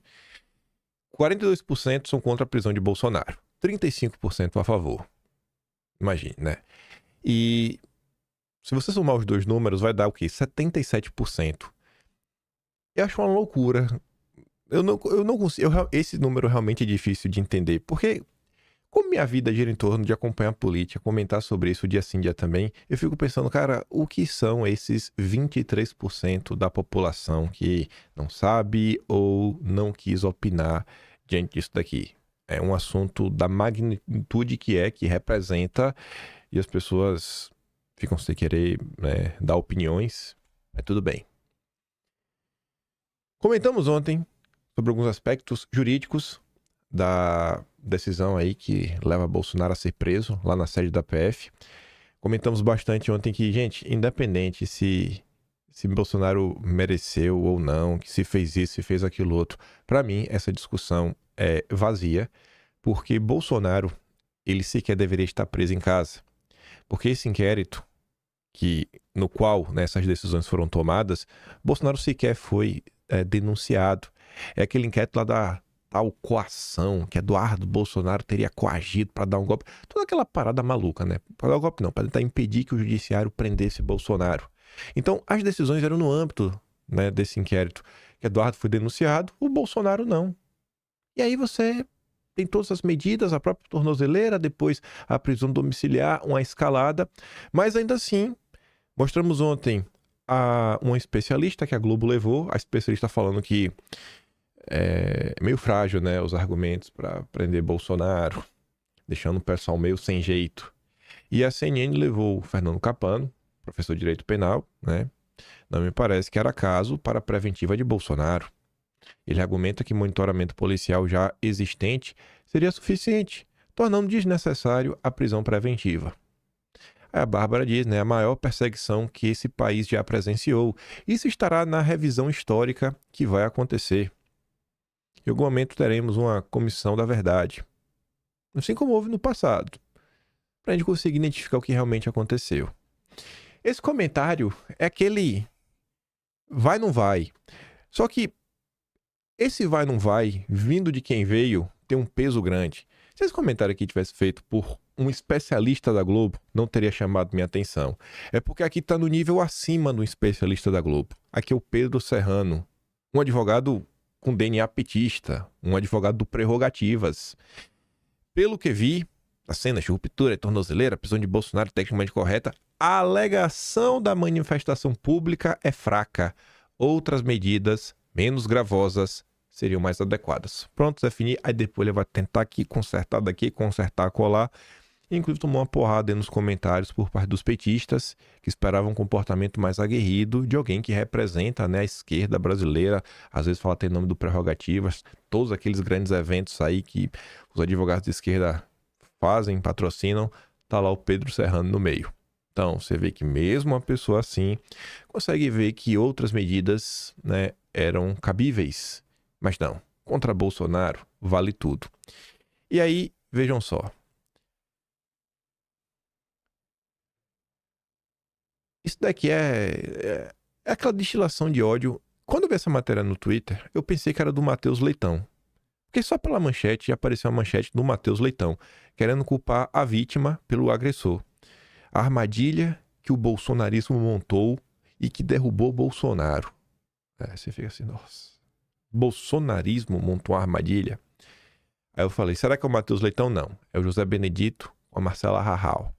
42% são contra a prisão de Bolsonaro, 35% a favor. Imagine, né? E se você somar os dois números, vai dar o quê? 77%. Eu acho uma loucura. Eu não consigo. Esse número realmente é difícil de entender, porque como minha vida gira em torno de acompanhar a política, comentar sobre isso dia sim, dia também, eu fico pensando, cara, o que são esses 23% da população que não sabe ou não quis opinar diante disso daqui? É um assunto da magnitude que representa, e as pessoas ficam sem querer, né, dar opiniões, mas tudo bem. Comentamos ontem sobre alguns aspectos jurídicos da decisão aí que leva Bolsonaro a ser preso lá na sede da PF. Comentamos bastante ontem que, gente, independente se Bolsonaro mereceu ou não, que se fez isso, se fez aquilo outro, para mim essa discussão é vazia, porque Bolsonaro, ele sequer deveria estar preso em casa. Porque esse inquérito no qual, né, essas decisões foram tomadas, Bolsonaro sequer foi denunciado. É aquele inquérito lá da tal coação, que Eduardo Bolsonaro teria coagido para dar um golpe. Toda aquela parada maluca, né? Para dar um golpe não, para tentar impedir que o judiciário prendesse Bolsonaro. Então, as decisões eram no âmbito, né, desse inquérito. Que Eduardo foi denunciado, o Bolsonaro não. E aí você tem todas as medidas, a própria tornozeleira, depois a prisão domiciliar, uma escalada. Mas ainda assim, mostramos ontem uma especialista que a Globo levou, a especialista falando que é meio frágil, né, os argumentos para prender Bolsonaro, deixando o pessoal meio sem jeito. E a CNN levou o Fernando Capano, professor de Direito Penal, né? Não me parece que era caso para a preventiva de Bolsonaro. Ele argumenta que monitoramento policial já existente seria suficiente, tornando desnecessário a prisão preventiva. A Bárbara diz, né? A maior perseguição que esse país já presenciou. Isso estará na revisão histórica que vai acontecer. Em algum momento teremos uma comissão da verdade. Assim como houve no passado. Para a gente conseguir identificar o que realmente aconteceu. Esse comentário é aquele vai não vai. Só que esse vai não vai, vindo de quem veio, tem um peso grande. Se esse comentário aqui tivesse feito por um especialista da Globo, não teria chamado minha atenção. É porque aqui está no nível acima do especialista da Globo. Aqui é o Pedro Serrano, um advogado com DNA petista, um advogado do Prerrogativas. Pelo que vi, a cena de ruptura, tornozeleira, prisão de Bolsonaro tecnicamente correta, a alegação da manifestação pública é fraca. Outras medidas menos gravosas seriam mais adequadas. Pronto, definir. Aí depois ele vai tentar aqui, consertar daqui, consertar colar. Inclusive tomou uma porrada aí nos comentários por parte dos petistas, que esperavam um comportamento mais aguerrido de alguém que representa, né, a esquerda brasileira. Às vezes fala até em nome do Prerrogativas. Todos aqueles grandes eventos aí que os advogados de esquerda fazem, patrocinam, tá lá o Pedro Serrano no meio. Então, você vê que mesmo uma pessoa assim consegue ver que outras medidas, né, eram cabíveis. Mas não, contra Bolsonaro vale tudo. E aí, vejam só. Isso daqui é aquela destilação de ódio. Quando eu vi essa matéria no Twitter, eu pensei que era do Matheus Leitão. Porque só pela manchete já apareceu a manchete do Matheus Leitão, querendo culpar a vítima pelo agressor. A armadilha que o bolsonarismo montou e que derrubou Bolsonaro. Você fica assim, nossa. Bolsonarismo montou uma armadilha. Aí eu falei, será que é o Matheus Leitão? Não. É o José Benedito com a Marcela Rahal.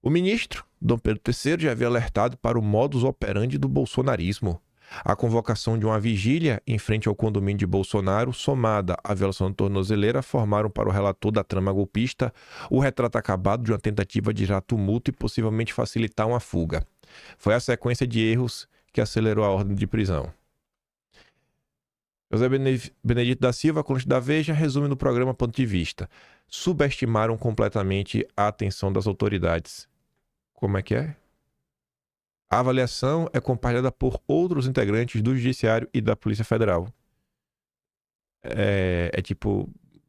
O ministro, Dom Pedro III, já havia alertado para o modus operandi do bolsonarismo. A convocação de uma vigília em frente ao condomínio de Bolsonaro, somada à violação da tornozeleira, formaram para o relator da trama golpista o retrato acabado de uma tentativa de gerar tumulto e possivelmente facilitar uma fuga. Foi a sequência de erros que acelerou a ordem de prisão. José Benedito da Silva, colunista da Veja, resume no programa Ponto de Vista. Subestimaram completamente a atenção das autoridades. Como é que é? A avaliação é compartilhada por outros integrantes do Judiciário e da Polícia Federal. É tipo,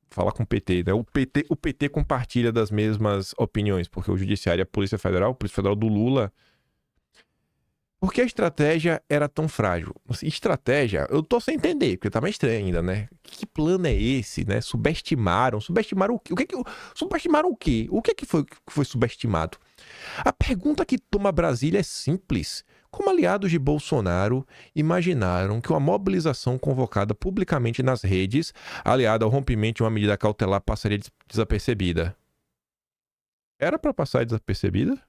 falar com o PT, né? O PT compartilha das mesmas opiniões, porque o Judiciário e a Polícia Federal do Lula... Por que a estratégia era tão frágil? Estratégia, eu tô sem entender, porque tá mais estranho ainda, né? Que plano é esse, né? Subestimaram o quê? Subestimaram o quê? O que foi subestimado? A pergunta que toma Brasília é simples. Como aliados de Bolsonaro imaginaram que uma mobilização convocada publicamente nas redes, aliada ao rompimento de uma medida cautelar, passaria desapercebida? Era para passar desapercebida?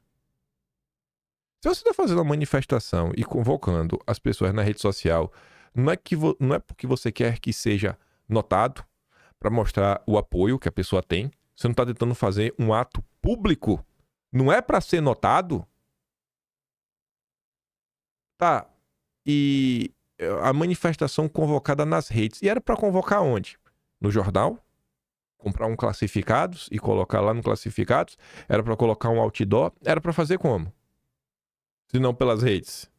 Se você está fazendo uma manifestação e convocando as pessoas na rede social, não é porque você quer que seja notado para mostrar o apoio que a pessoa tem. Você não está tentando fazer um ato público. Não é para ser notado. Tá. E a manifestação convocada nas redes. E era para convocar onde? No jornal? Comprar um classificados e colocar lá no classificados? Era para colocar um outdoor? Era para fazer como? Se não pelas redes.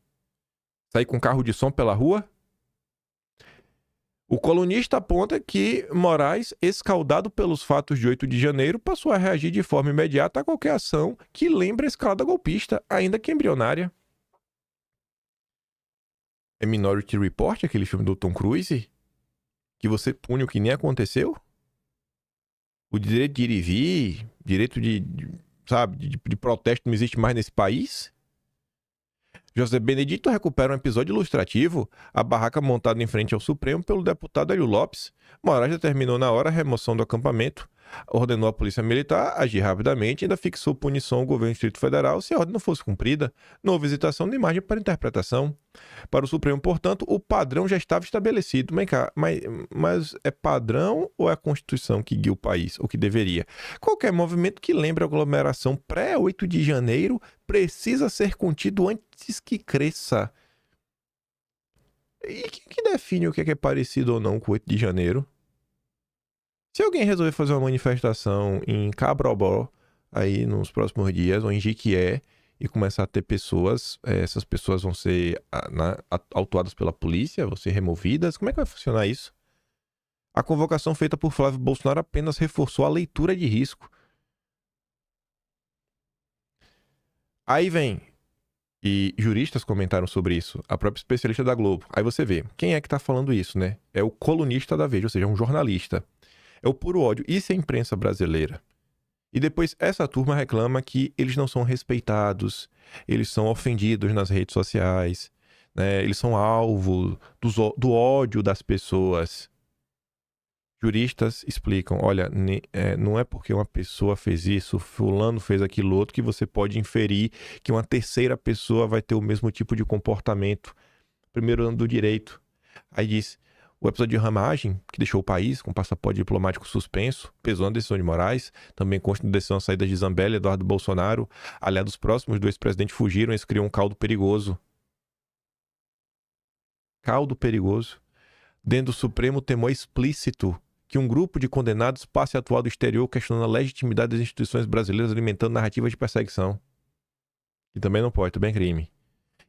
Sair com carro de som pela rua? O colunista aponta que Moraes, escaldado pelos fatos de 8 de janeiro, passou a reagir de forma imediata a qualquer ação que lembre a escalada golpista, ainda que embrionária. É Minority Report, aquele filme do Tom Cruise? Que você pune o que nem aconteceu? O direito de ir e vir, direito de protesto não existe mais nesse país? José Benedito recupera um episódio ilustrativo, a barraca montada em frente ao Supremo pelo deputado Hélio Lopes. Moraes determinou na hora a remoção do acampamento, ordenou à Polícia Militar agir rapidamente e ainda fixou punição ao governo do Distrito Federal se a ordem não fosse cumprida. Não houve hesitação nem margem para interpretação. Para o Supremo, portanto, o padrão já estava estabelecido. Mas é padrão ou é a Constituição que guia o país, ou que deveria? Qualquer movimento que lembre a aglomeração pré-8 de janeiro precisa ser contido antes que cresça. E quem que define o que é parecido ou não com o 8 de janeiro? Se alguém resolver fazer uma manifestação em Cabrobó, aí nos próximos dias, ou em Jequié, e começar a ter pessoas, essas pessoas vão ser autuadas pela polícia, vão ser removidas. Como é que vai funcionar isso? A convocação feita por Flávio Bolsonaro apenas reforçou a leitura de risco. Aí vem, e juristas comentaram sobre isso, a própria especialista da Globo. Aí você vê, quem é que tá falando isso, né? É o colunista da Veja, ou seja, um jornalista. É o puro ódio. Isso é a imprensa brasileira. E depois essa turma reclama que eles não são respeitados, eles são ofendidos nas redes sociais, né? Eles são alvo do ódio das pessoas. Juristas explicam, olha, não é porque uma pessoa fez isso, fulano fez aquilo outro, que você pode inferir que uma terceira pessoa vai ter o mesmo tipo de comportamento. Primeiro ano do direito. Aí diz, o episódio de ramagem, que deixou o país com passaporte diplomático suspenso, pesou na decisão de Moraes, também consta na decisão de saída de Zambelli e Eduardo Bolsonaro. Aliados próximos do ex-presidente fugiram e isso criou um caldo perigoso. Caldo perigoso. Dentro do Supremo, temor explícito que um grupo de condenados passe a atuar do exterior questionando a legitimidade das instituições brasileiras, alimentando narrativas de perseguição. E também não pode, também é crime.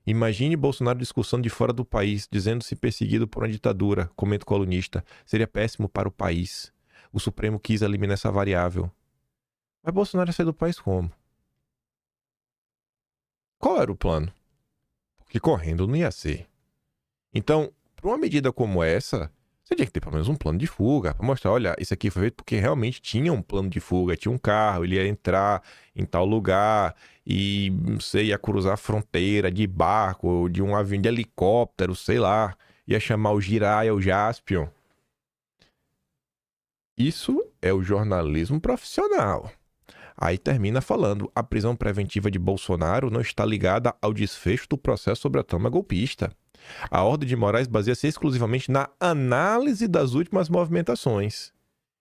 Imagine Bolsonaro discussando de fora do país, dizendo-se perseguido por uma ditadura, comenta o colunista. Seria péssimo para o país. O Supremo quis eliminar essa variável. Mas Bolsonaro ia sair do país como? Qual era o plano? Porque correndo não ia ser. Então, para uma medida como essa, você tinha que ter pelo menos um plano de fuga, para mostrar, olha, isso aqui foi feito porque realmente tinha um plano de fuga, tinha um carro, ele ia entrar em tal lugar e, não sei, ia cruzar a fronteira de barco, de um avião de helicóptero, sei lá, ia chamar o Jiraya, o Jaspion. Isso é o jornalismo profissional. Aí termina falando, a prisão preventiva de Bolsonaro não está ligada ao desfecho do processo sobre a trama golpista. A ordem de Moraes baseia-se exclusivamente na análise das últimas movimentações.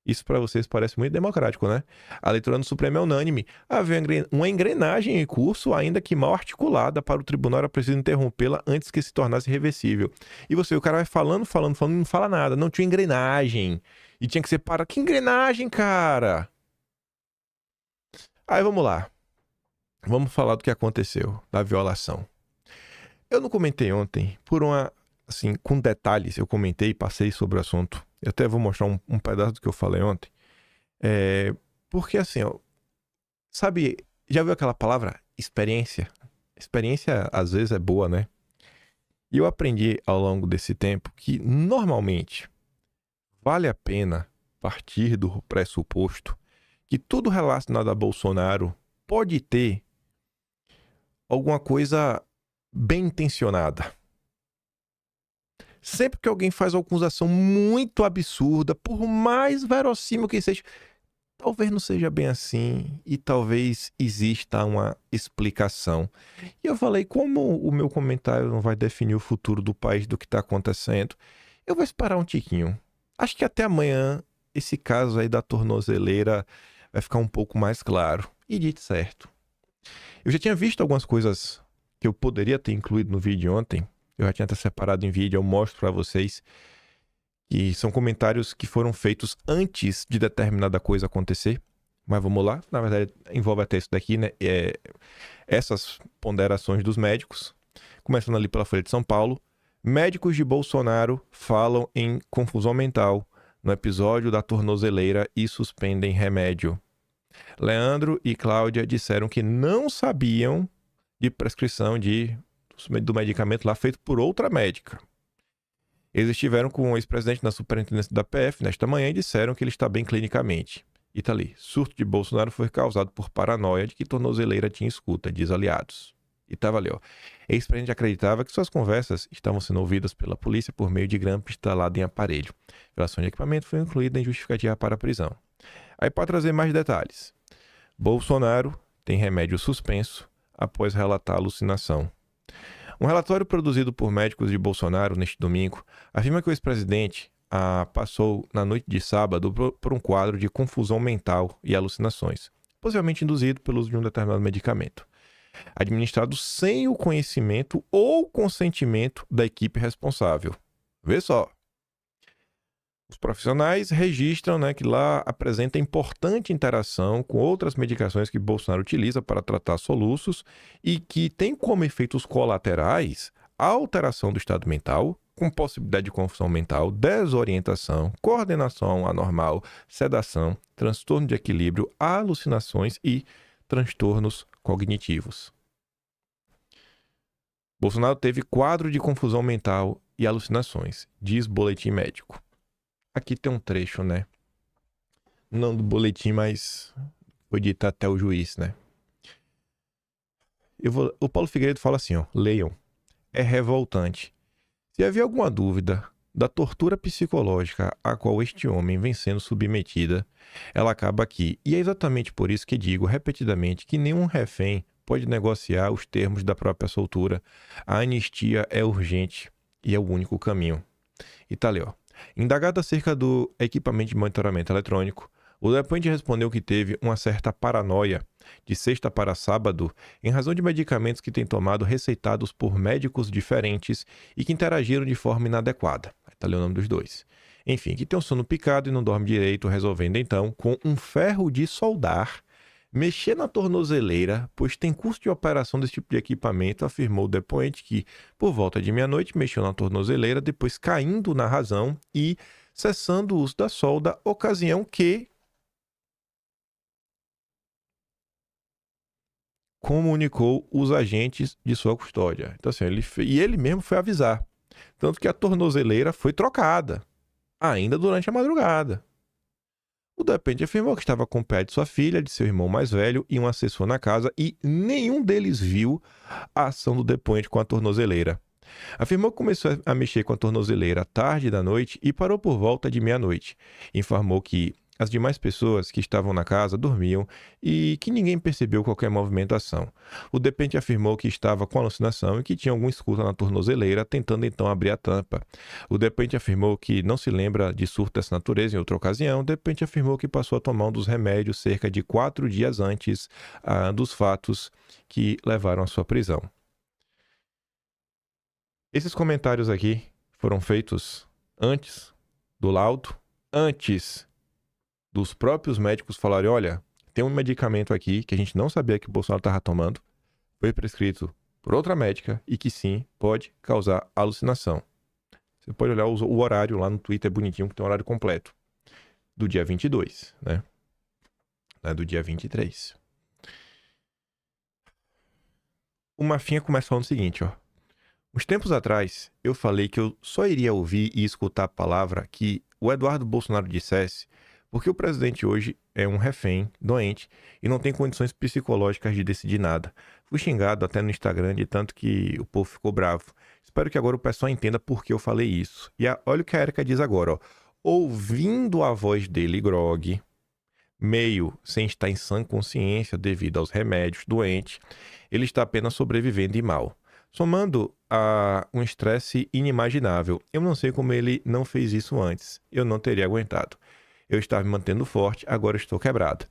Isso para vocês parece muito democrático, né? A leitura no Supremo é unânime. Havia uma engrenagem em curso, ainda que mal articulada, para o tribunal era preciso interrompê-la antes que se tornasse reversível. E você, o cara vai falando, e não fala nada. Não tinha engrenagem. E tinha que ser para... Que engrenagem, cara? Aí vamos lá. Vamos falar do que aconteceu, da violação. Eu não comentei ontem, assim, com detalhes, eu comentei e passei sobre o assunto. Eu até vou mostrar um pedaço do que eu falei ontem. Porque assim, ó, sabe, já viu aquela palavra experiência? Experiência às vezes é boa, né? E eu aprendi ao longo desse tempo que normalmente vale a pena partir do pressuposto que tudo relacionado a Bolsonaro pode ter alguma coisa bem intencionada. Sempre que alguém faz uma acusação muito absurda, por mais verossímil que seja, talvez não seja bem assim e talvez exista uma explicação. E eu falei, como o meu comentário não vai definir o futuro do país, do que está acontecendo, eu vou esperar um tiquinho. Acho que até amanhã esse caso aí da tornozeleira vai ficar um pouco mais claro. E dito certo. Eu já tinha visto algumas coisas que eu poderia ter incluído no vídeo de ontem. Eu já tinha até separado em vídeo, eu mostro para vocês. Que são comentários que foram feitos antes de determinada coisa acontecer. Mas vamos lá. Na verdade, envolve até isso daqui, né? Essas ponderações dos médicos. Começando ali pela Folha de São Paulo. Médicos de Bolsonaro falam em confusão mental no episódio da tornozeleira e suspendem remédio. Leandro e Cláudia disseram que não sabiam de prescrição do medicamento lá feito por outra médica. Eles estiveram com o ex-presidente na superintendência da PF nesta manhã e disseram que ele está bem clinicamente. E tá ali, surto de Bolsonaro foi causado por paranoia de que tornozeleira tinha escuta, diz aliados. E tava ali, ó. Ex-presidente acreditava que suas conversas estavam sendo ouvidas pela polícia por meio de grampo instalado em aparelho. Violação de equipamento foi incluída em justificativa para a prisão. Aí para trazer mais detalhes. Bolsonaro tem remédio suspenso após relatar alucinação. Um relatório produzido por médicos de Bolsonaro neste domingo afirma que o ex-presidente passou na noite de sábado por um quadro de confusão mental e alucinações, possivelmente induzido pelo uso de um determinado medicamento, administrado sem o conhecimento ou consentimento da equipe responsável. Vê só. profissionais registram, né, que lá apresenta importante interação com outras medicações que Bolsonaro utiliza para tratar soluços e que tem como efeitos colaterais a alteração do estado mental, com possibilidade de confusão mental, desorientação, coordenação anormal, sedação, transtorno de equilíbrio, alucinações e transtornos cognitivos. Bolsonaro teve quadro de confusão mental e alucinações, diz boletim médico. Aqui tem um trecho, né? Não do boletim, mas foi dito até o juiz, né? O Paulo Figueiredo fala assim, ó, leiam. É revoltante. Se havia alguma dúvida da tortura psicológica a qual este homem vem sendo submetida, ela acaba aqui. E é exatamente por isso que digo repetidamente que nenhum refém pode negociar os termos da própria soltura. A anistia é urgente e é o único caminho. E tá ali, ó. Indagado acerca do equipamento de monitoramento eletrônico, o depoente respondeu que teve uma certa paranoia de sexta para sábado em razão de medicamentos que tem tomado receitados por médicos diferentes e que interagiram de forma inadequada. Aí tá ali o nome dos dois. Enfim, que tem um sono picado e não dorme direito, resolvendo então, com um ferro de soldar, mexer na tornozeleira, pois tem custo de operação desse tipo de equipamento, afirmou o depoente que, por volta de meia-noite, mexeu na tornozeleira, depois caindo na razão e cessando o uso da solda, ocasião que comunicou os agentes de sua custódia. Então, assim, ele mesmo foi avisar. Tanto que a tornozeleira foi trocada, ainda durante a madrugada. O depoente afirmou que estava com o pé de sua filha, de seu irmão mais velho e um assessor na casa e nenhum deles viu a ação do depoente com a tornozeleira. Afirmou que começou a mexer com a tornozeleira tarde da noite e parou por volta de meia-noite. Informou que as demais pessoas que estavam na casa dormiam e que ninguém percebeu qualquer movimentação. O depoente afirmou que estava com alucinação e que tinha algum escuta na tornozeleira, tentando então abrir a tampa. O depoente afirmou que não se lembra de surto dessa natureza em outra ocasião. O depoente afirmou que passou a tomar um dos remédios cerca de 4 dias antes dos fatos que levaram à sua prisão. Esses comentários aqui foram feitos antes do laudo, antes dos próprios médicos falarem, olha, tem um medicamento aqui que a gente não sabia que o Bolsonaro estava tomando, foi prescrito por outra médica e que sim, pode causar alucinação. Você pode olhar o horário lá no Twitter, é bonitinho, que tem um horário completo. Do dia 22, né? Não é do dia 23. O Mafinha começa falando o seguinte, ó. Uns tempos atrás, eu falei que eu só iria ouvir e escutar a palavra que o Eduardo Bolsonaro dissesse porque o presidente hoje é um refém, doente, e não tem condições psicológicas de decidir nada. Fui xingado até no Instagram de tanto que o povo ficou bravo. Espero que agora o pessoal entenda por que eu falei isso. E olha o que a Erika diz agora, ó. Ouvindo a voz dele grog, meio sem estar em sã consciência devido aos remédios, doente, ele está apenas sobrevivendo e mal. Somando a um estresse inimaginável. Eu não sei como ele não fez isso antes. Eu não teria aguentado. Eu estava me mantendo forte, agora estou quebrado.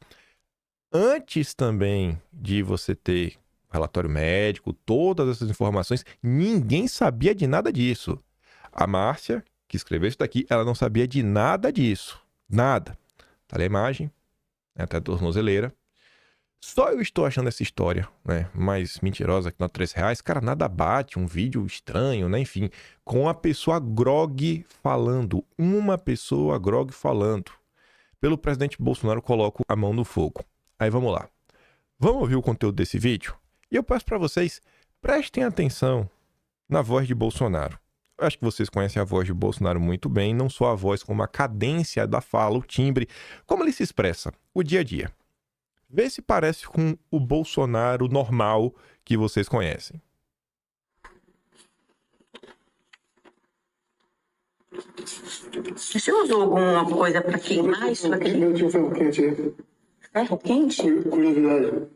Antes também de você ter relatório médico, todas essas informações, ninguém sabia de nada disso. A Márcia, que escreveu isso daqui, ela não sabia de nada disso. Nada. Tá ali a imagem, né, até a tornozeleira. Só eu estou achando essa história, né, mais mentirosa que nota R$3. Cara, nada bate, um vídeo estranho, né, enfim, com a pessoa grog falando. Uma pessoa grog falando. Pelo presidente Bolsonaro, coloco a mão no fogo. Aí vamos lá. Vamos ouvir o conteúdo desse vídeo? E eu peço para vocês, prestem atenção na voz de Bolsonaro. Eu acho que vocês conhecem a voz de Bolsonaro muito bem, não só a voz, como a cadência da fala, o timbre, como ele se expressa, o dia a dia. Vê se parece com o Bolsonaro normal que vocês conhecem. Você usou alguma coisa para queimar isso aqui? Eu tinha ferro quente aí. Ferro quente? Curiosidade.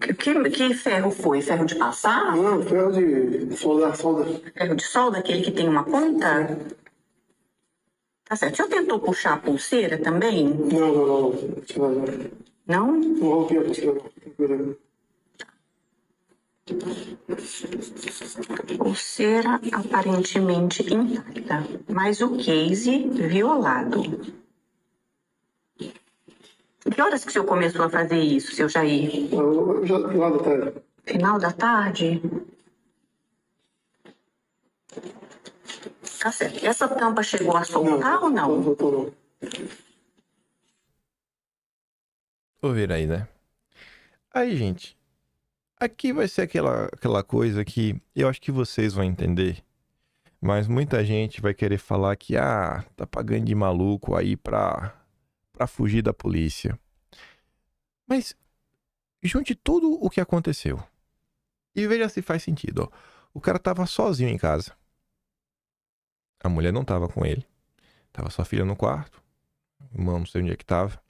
Que ferro foi? Ferro de passar? Não, ferro de solda. Ferro de solda, aquele que tem uma ponta? Tá certo. O senhor tentou puxar a pulseira também? Não. Não? Não rompi a pulseira, não. Pulseira aparentemente intacta, mas o case violado. Que horas que o senhor começou a fazer isso, seu Jair? Já final da tarde. Final da tarde? Tá certo. Essa tampa chegou a soltar ou não? Não voltou não. Ouviram aí, né? Aí, gente, aqui vai ser aquela coisa que eu acho que vocês vão entender, mas muita gente vai querer falar que, tá pagando de maluco aí pra fugir da polícia. Mas junte tudo o que aconteceu e veja se faz sentido, ó. O cara tava sozinho em casa. A mulher não tava com ele. Tava sua filha no quarto. O irmão não sei onde é que tava.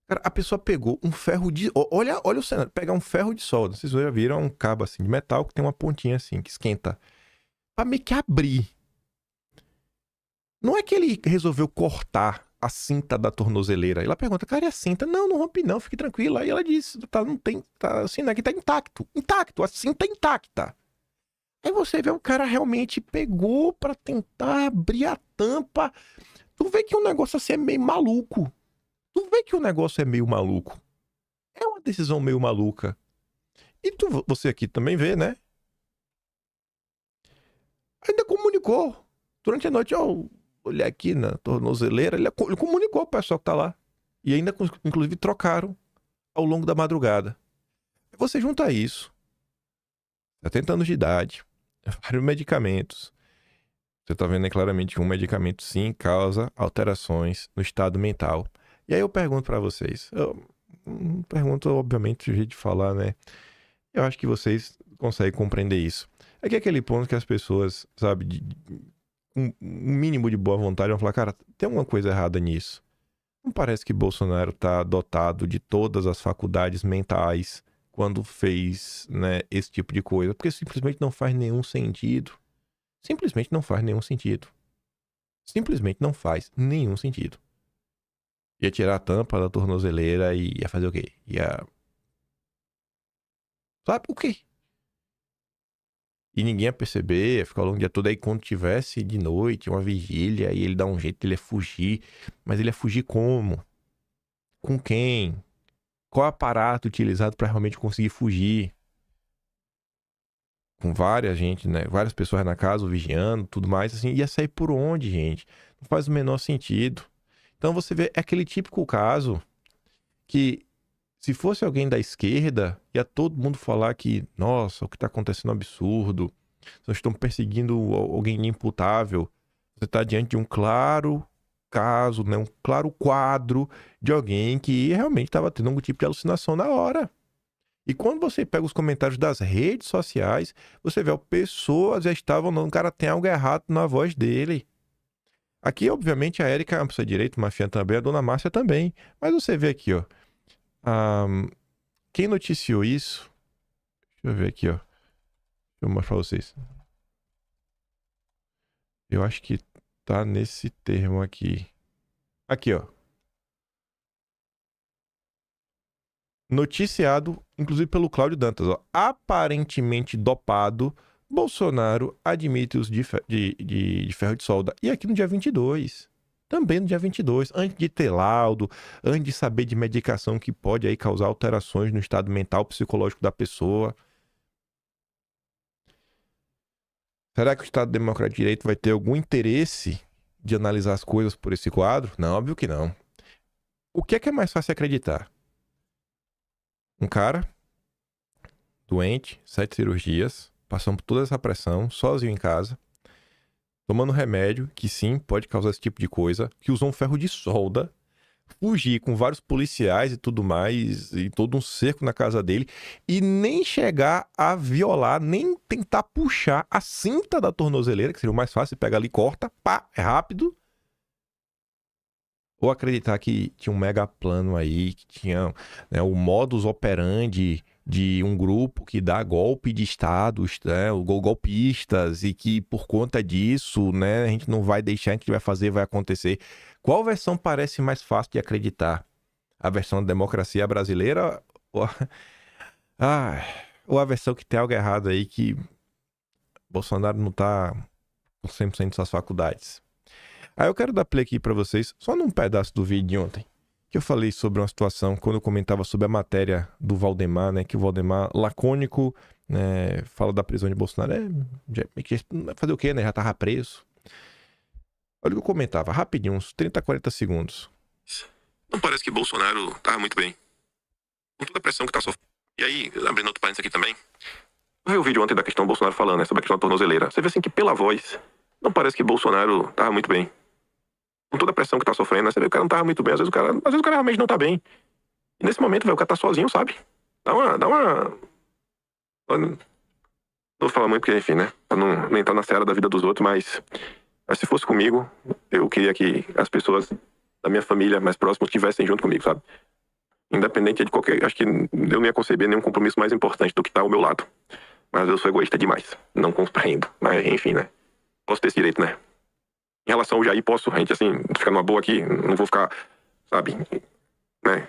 Cara, a pessoa pegou um ferro de... Olha o cenário. Pegar um ferro de solda. Vocês já viram um cabo assim de metal que tem uma pontinha assim, que esquenta. Pra meio que abrir. Não é que ele resolveu cortar a cinta da tornozeleira. Ela pergunta, cara, e a cinta? Não rompe não, fique tranquila. Aí ela disse, não tem... assim, aqui tá intacto. Intacto, a cinta é intacta. Aí você vê o cara realmente pegou pra tentar abrir a tampa. Tu vê que o negócio assim é meio maluco. É uma decisão meio maluca. E você aqui também vê, né? Ainda comunicou. Durante a noite, olhei aqui na tornozeleira, ele comunicou pro pessoal que tá lá. E ainda, inclusive, trocaram ao longo da madrugada. Você junta isso. 70 anos de idade. Vários medicamentos. Você tá vendo aí claramente que um medicamento sim causa alterações no estado mental. E aí eu pergunto pra vocês. Eu pergunto, obviamente, o jeito de falar, né? Eu acho que vocês conseguem compreender isso. É que é aquele ponto que as pessoas, sabe, um mínimo de boa vontade vão falar, cara, tem alguma coisa errada nisso. Não parece que Bolsonaro tá dotado de todas as faculdades mentais quando fez, né, esse tipo de coisa. Porque simplesmente não faz nenhum sentido. Simplesmente não faz nenhum sentido. Ia tirar a tampa da tornozeleira e ia fazer o quê? Sabe o quê? E ninguém ia perceber, ia ficar o longo dia todo. Aí quando tivesse de noite, uma vigília, e ele dá um jeito, ele ia fugir. Mas ele ia fugir como? Com quem? Qual aparato utilizado para realmente conseguir fugir? Com várias pessoas na casa, vigiando, tudo mais, assim. Ia sair por onde, gente? Não faz o menor sentido. Então você vê, é aquele típico caso que, se fosse alguém da esquerda, ia todo mundo falar que, nossa, o que está acontecendo é um absurdo, nós estamos perseguindo alguém imputável. Você está diante de um claro caso, né, um claro quadro de alguém que realmente estava tendo algum tipo de alucinação na hora. E quando você pega os comentários das redes sociais, você vê, pessoas já estavam falando, cara, tem algo errado na voz dele. Aqui, obviamente, a Érica é uma pessoa de direito, uma fiã também, a dona Márcia também. Mas você vê aqui, ó. Quem noticiou isso? Deixa eu ver aqui, ó. Deixa eu mostrar pra vocês. Eu acho que tá nesse termo aqui. Aqui, ó. Noticiado, inclusive pelo Cláudio Dantas, ó. Aparentemente dopado, Bolsonaro admite uso de ferro de solda. E aqui no dia 22. Também no dia 22. Antes de ter laudo, antes de saber de medicação que pode aí causar alterações no estado mental, psicológico da pessoa. Será que o Estado Democrático de Direito vai ter algum interesse de analisar as coisas por esse quadro? Não, óbvio que não. O que é mais fácil acreditar? Um cara doente, 7 cirurgias, passando por toda essa pressão, sozinho em casa, tomando remédio, que sim, pode causar esse tipo de coisa, que usou um ferro de solda, fugir com vários policiais e tudo mais, e todo um cerco na casa dele, e nem chegar a violar, nem tentar puxar a cinta da tornozeleira, que seria o mais fácil, pega ali, corta, pá, é rápido. Ou acreditar que tinha um mega plano aí, que tinha, né, o modus operandi de um grupo que dá golpe de estados, né, golpistas, e que por conta disso, né, a gente não vai deixar, a gente vai fazer, vai acontecer. Qual versão parece mais fácil de acreditar? A versão da democracia brasileira ou a versão que tem algo errado aí, que Bolsonaro não tá com 100% de suas faculdades. Aí eu quero dar play aqui pra vocês, só num pedaço do vídeo de ontem, que eu falei sobre uma situação, quando eu comentava sobre a matéria do Valdemar, né, que o Valdemar, lacônico, né, fala da prisão de Bolsonaro, fazer o quê, né, já tava preso. Olha o que eu comentava, rapidinho, uns 30, 40 segundos. Não parece que Bolsonaro tava muito bem, com toda a pressão que tá sofrendo. E aí, abrindo outro parênteses aqui também, eu vi o vídeo ontem da questão do Bolsonaro falando, né, sobre a questão da tornozeleira. Você vê assim que pela voz, não parece que Bolsonaro tava muito bem. Com toda a pressão que tá sofrendo, né? Você vê que o cara não tava muito bem. Às vezes o cara realmente não tá bem. E nesse momento, velho, o cara tá sozinho, sabe? Dá uma... Não vou falar muito porque, enfim, né? Pra não entrar na seara da vida dos outros, mas se fosse comigo, eu queria que as pessoas da minha família mais próximas estivessem junto comigo, sabe? Independente de qualquer... Acho que eu não ia conceber nenhum compromisso mais importante do que tá ao meu lado. Mas eu sou egoísta demais. Não compreendo. Mas, enfim, né? Posso ter esse direito, né? Em relação ao Jair, posso, a gente, assim, ficar numa boa aqui, não vou ficar, sabe, né,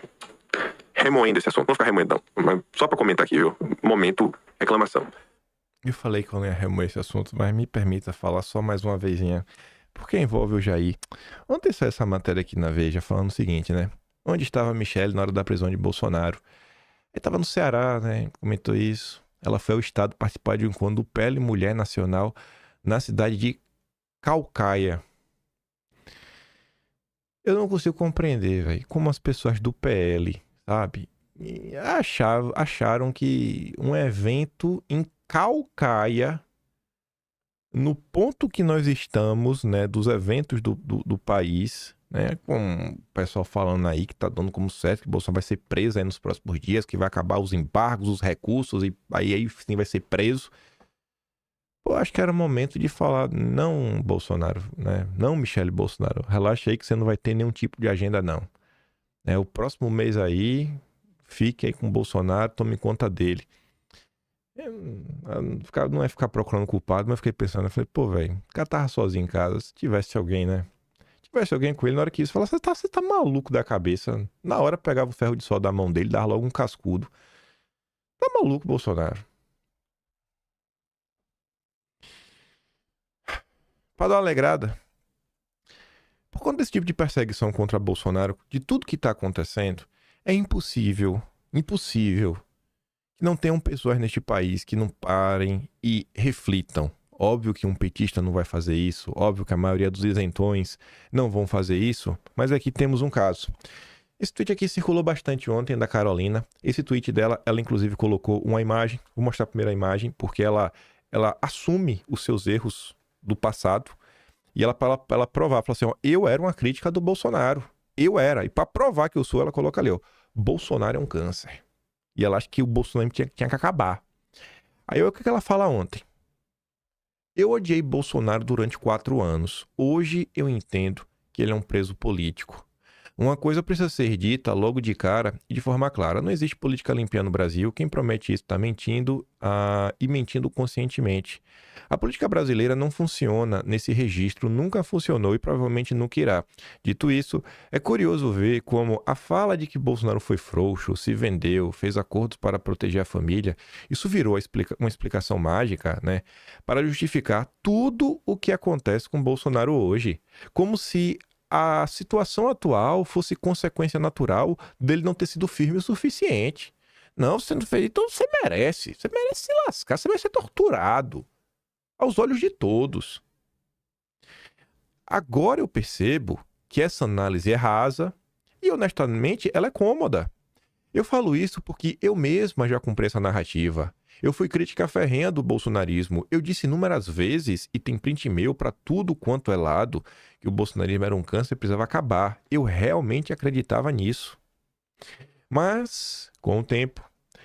remoendo esse assunto, não vou ficar remoendo, não. Mas só pra comentar aqui, viu? Momento, reclamação. Eu falei que eu não ia remoer esse assunto, mas me permita falar só mais uma vezinha, porque envolve o Jair. Ontem saiu essa matéria aqui na Veja, falando o seguinte, né, onde estava a Michelle na hora da prisão de Bolsonaro? Ele estava no Ceará, né, comentou isso. Ela foi ao estado participar de um encontro do PL Mulher Nacional na cidade de Caucaia. Eu não consigo compreender, velho, como as pessoas do PL, sabe, acharam que um evento em Caucaia, no ponto que nós estamos, né, dos eventos do país, né, com o pessoal falando aí que tá dando como certo que o Bolsonaro vai ser preso aí nos próximos dias, que vai acabar os embargos, os recursos, e aí sim vai ser preso. Pô, acho que era momento de falar, não, Bolsonaro, né? Não, Michelle Bolsonaro, relaxa aí que você não vai ter nenhum tipo de agenda, não. O próximo mês aí, fique aí com o Bolsonaro, tome conta dele. Não é ficar procurando culpado, mas fiquei pensando, eu falei, pô, velho, o cara tava sozinho em casa, se tivesse alguém, né? Se tivesse alguém com ele, na hora que isso, falava, você tá maluco da cabeça. Na hora pegava o ferro de solda da mão dele, dava logo um cascudo. Tá maluco, Bolsonaro. Para dar uma alegrada, por conta desse tipo de perseguição contra Bolsonaro, de tudo que está acontecendo, é impossível que não tenham pessoas neste país que não parem e reflitam. Óbvio que um petista não vai fazer isso, óbvio que a maioria dos isentões não vão fazer isso, mas aqui temos um caso. Esse tweet aqui circulou bastante ontem da Carolina. Esse tweet dela, ela inclusive colocou uma imagem, vou mostrar a primeira imagem, porque ela assume os seus erros do passado, e ela provar, fala assim, ó, eu era uma crítica do Bolsonaro, eu era, e para provar que eu sou, ela coloca ali, ó, Bolsonaro é um câncer, e ela acha que o Bolsonaro tinha que acabar. Aí o que ela fala ontem? Eu odiei Bolsonaro durante 4 anos, hoje eu entendo que ele é um preso político. Uma coisa precisa ser dita logo de cara e de forma clara. Não existe política limpa no Brasil. Quem promete isso está mentindo e mentindo conscientemente. A política brasileira não funciona nesse registro, nunca funcionou e provavelmente nunca irá. Dito isso, é curioso ver como a fala de que Bolsonaro foi frouxo, se vendeu, fez acordos para proteger a família, isso virou uma explicação mágica, né, para justificar tudo o que acontece com Bolsonaro hoje. Como se a situação atual fosse consequência natural dele não ter sido firme o suficiente. Não, você não fez, então você merece se lascar, você vai ser torturado aos olhos de todos. Agora eu percebo que essa análise é rasa e, honestamente, ela é cômoda. Eu falo isso porque eu mesma já cumpri essa narrativa. Eu fui crítica ferrenha do bolsonarismo. Eu disse inúmeras vezes, e tem print meu para tudo quanto é lado, que o bolsonarismo era um câncer e precisava acabar. Eu realmente acreditava nisso. Mas, com o tempo,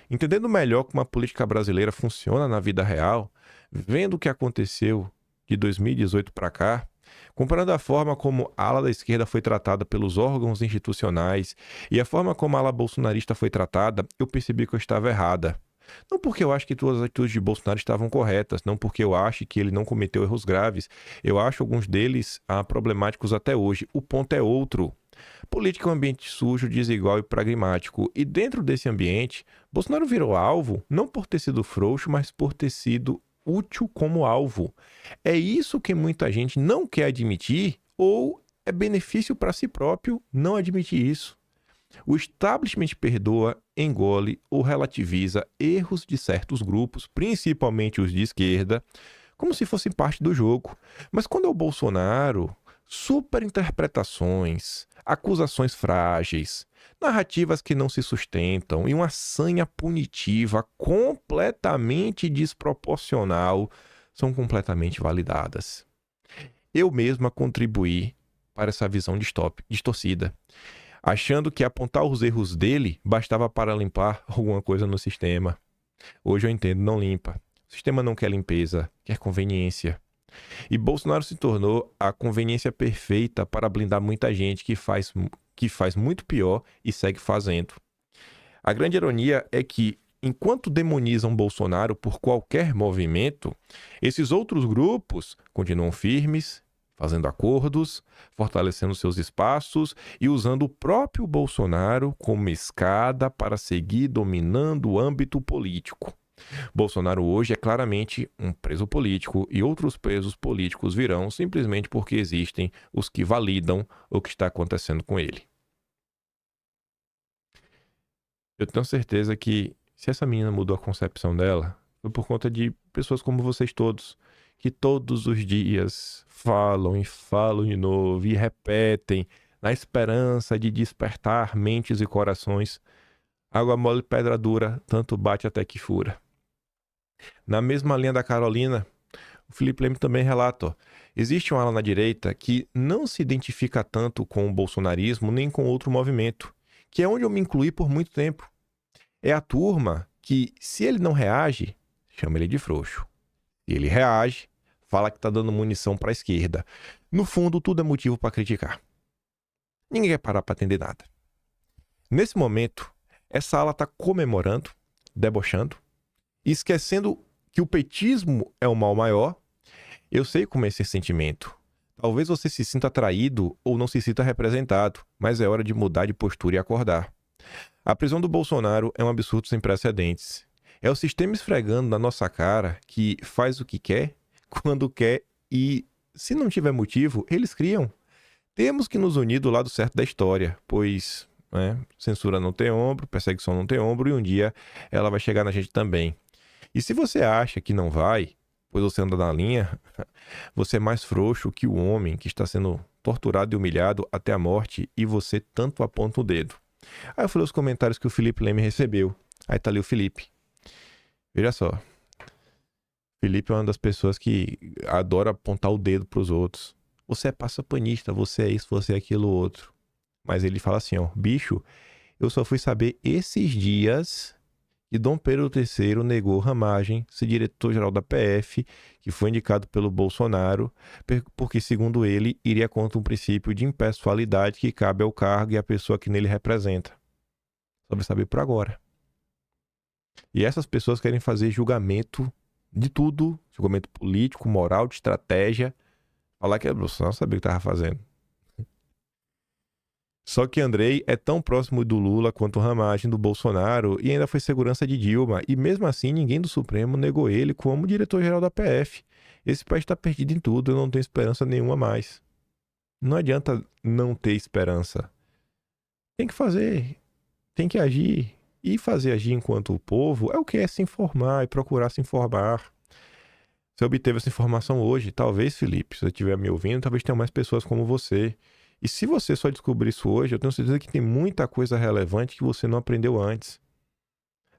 entendendo melhor como a política brasileira funciona na vida real, vendo o que aconteceu de 2018 para cá, comparando a forma como a ala da esquerda foi tratada pelos órgãos institucionais e a forma como a ala bolsonarista foi tratada, eu percebi que eu estava errada. Não porque eu acho que todas as atitudes de Bolsonaro estavam corretas, não porque eu acho que ele não cometeu erros graves. Eu acho alguns deles problemáticos até hoje. O ponto é outro. Política é um ambiente sujo, desigual e pragmático. E dentro desse ambiente, Bolsonaro virou alvo não por ter sido frouxo, mas por ter sido útil como alvo. É isso que muita gente não quer admitir ou é benefício para si próprio não admitir isso. O establishment perdoa, engole ou relativiza erros de certos grupos, principalmente os de esquerda, como se fossem parte do jogo. Mas quando é o Bolsonaro, superinterpretações, acusações frágeis, narrativas que não se sustentam e uma sanha punitiva completamente desproporcional são completamente validadas. Eu mesma contribuí para essa visão distorcida, achando que apontar os erros dele bastava para limpar alguma coisa no sistema. Hoje eu entendo, não limpa. O sistema não quer limpeza, quer conveniência. E Bolsonaro se tornou a conveniência perfeita para blindar muita gente que faz muito pior e segue fazendo. A grande ironia é que, enquanto demonizam Bolsonaro por qualquer movimento, esses outros grupos continuam firmes, fazendo acordos, fortalecendo seus espaços e usando o próprio Bolsonaro como escada para seguir dominando o âmbito político. Bolsonaro hoje é claramente um preso político e outros presos políticos virão simplesmente porque existem os que validam o que está acontecendo com ele. Eu tenho certeza que se essa menina mudou a concepção dela, foi por conta de pessoas como vocês todos, que todos os dias falam e falam de novo e repetem na esperança de despertar mentes e corações. Água mole, pedra dura, tanto bate até que fura. Na mesma linha da Carolina, o Felipe Leme também relata, existe uma ala na direita que não se identifica tanto com o bolsonarismo nem com outro movimento, que é onde eu me incluí por muito tempo. É a turma que, se ele não reage, chama ele de frouxo. Se ele reage, fala que está dando munição para a esquerda. No fundo, tudo é motivo para criticar. Ninguém quer parar para atender nada. Nesse momento, essa ala está comemorando, debochando, esquecendo que o petismo é o mal maior. Eu sei como é esse sentimento. Talvez você se sinta atraído ou não se sinta representado, mas é hora de mudar de postura e acordar. A prisão do Bolsonaro é um absurdo sem precedentes. É o sistema esfregando na nossa cara que faz o que quer, quando quer e, se não tiver motivo, eles criam. Temos que nos unir do lado certo da história, pois censura não tem ombro, perseguição não tem ombro e um dia ela vai chegar na gente também. E se você acha que não vai, pois você anda na linha, você é mais frouxo que o homem que está sendo torturado e humilhado até a morte e você tanto aponta o dedo. Aí eu falei os comentários que o Felipe Leme recebeu. Aí tá ali o Felipe. Veja só. Felipe é uma das pessoas que adora apontar o dedo pros outros. Você é passapanista, você é isso, você é aquilo outro. Mas ele fala assim, ó, bicho, eu só fui saber esses dias que Dom Pedro III negou Ramagem, ser diretor-geral da PF, que foi indicado pelo Bolsonaro, porque, segundo ele, iria contra um princípio de impessoalidade que cabe ao cargo e à pessoa que nele representa. Só vai saber por agora. E essas pessoas querem fazer julgamento de tudo, julgamento político, moral, de estratégia, falar que o Bolsonaro sabia o que estava fazendo. Só que Andrei é tão próximo do Lula quanto Ramagem do Bolsonaro e ainda foi segurança de Dilma. E mesmo assim, ninguém do Supremo negou ele como diretor-geral da PF. Esse país está perdido em tudo, eu não tenho esperança nenhuma mais. Não adianta não ter esperança. Tem que fazer, tem que agir. E fazer agir enquanto o povo é o que é se informar e procurar se informar. Você obteve essa informação hoje, talvez, Felipe, se você estiver me ouvindo, talvez tenha mais pessoas como você. E se você só descobrir isso hoje, eu tenho certeza que tem muita coisa relevante que você não aprendeu antes.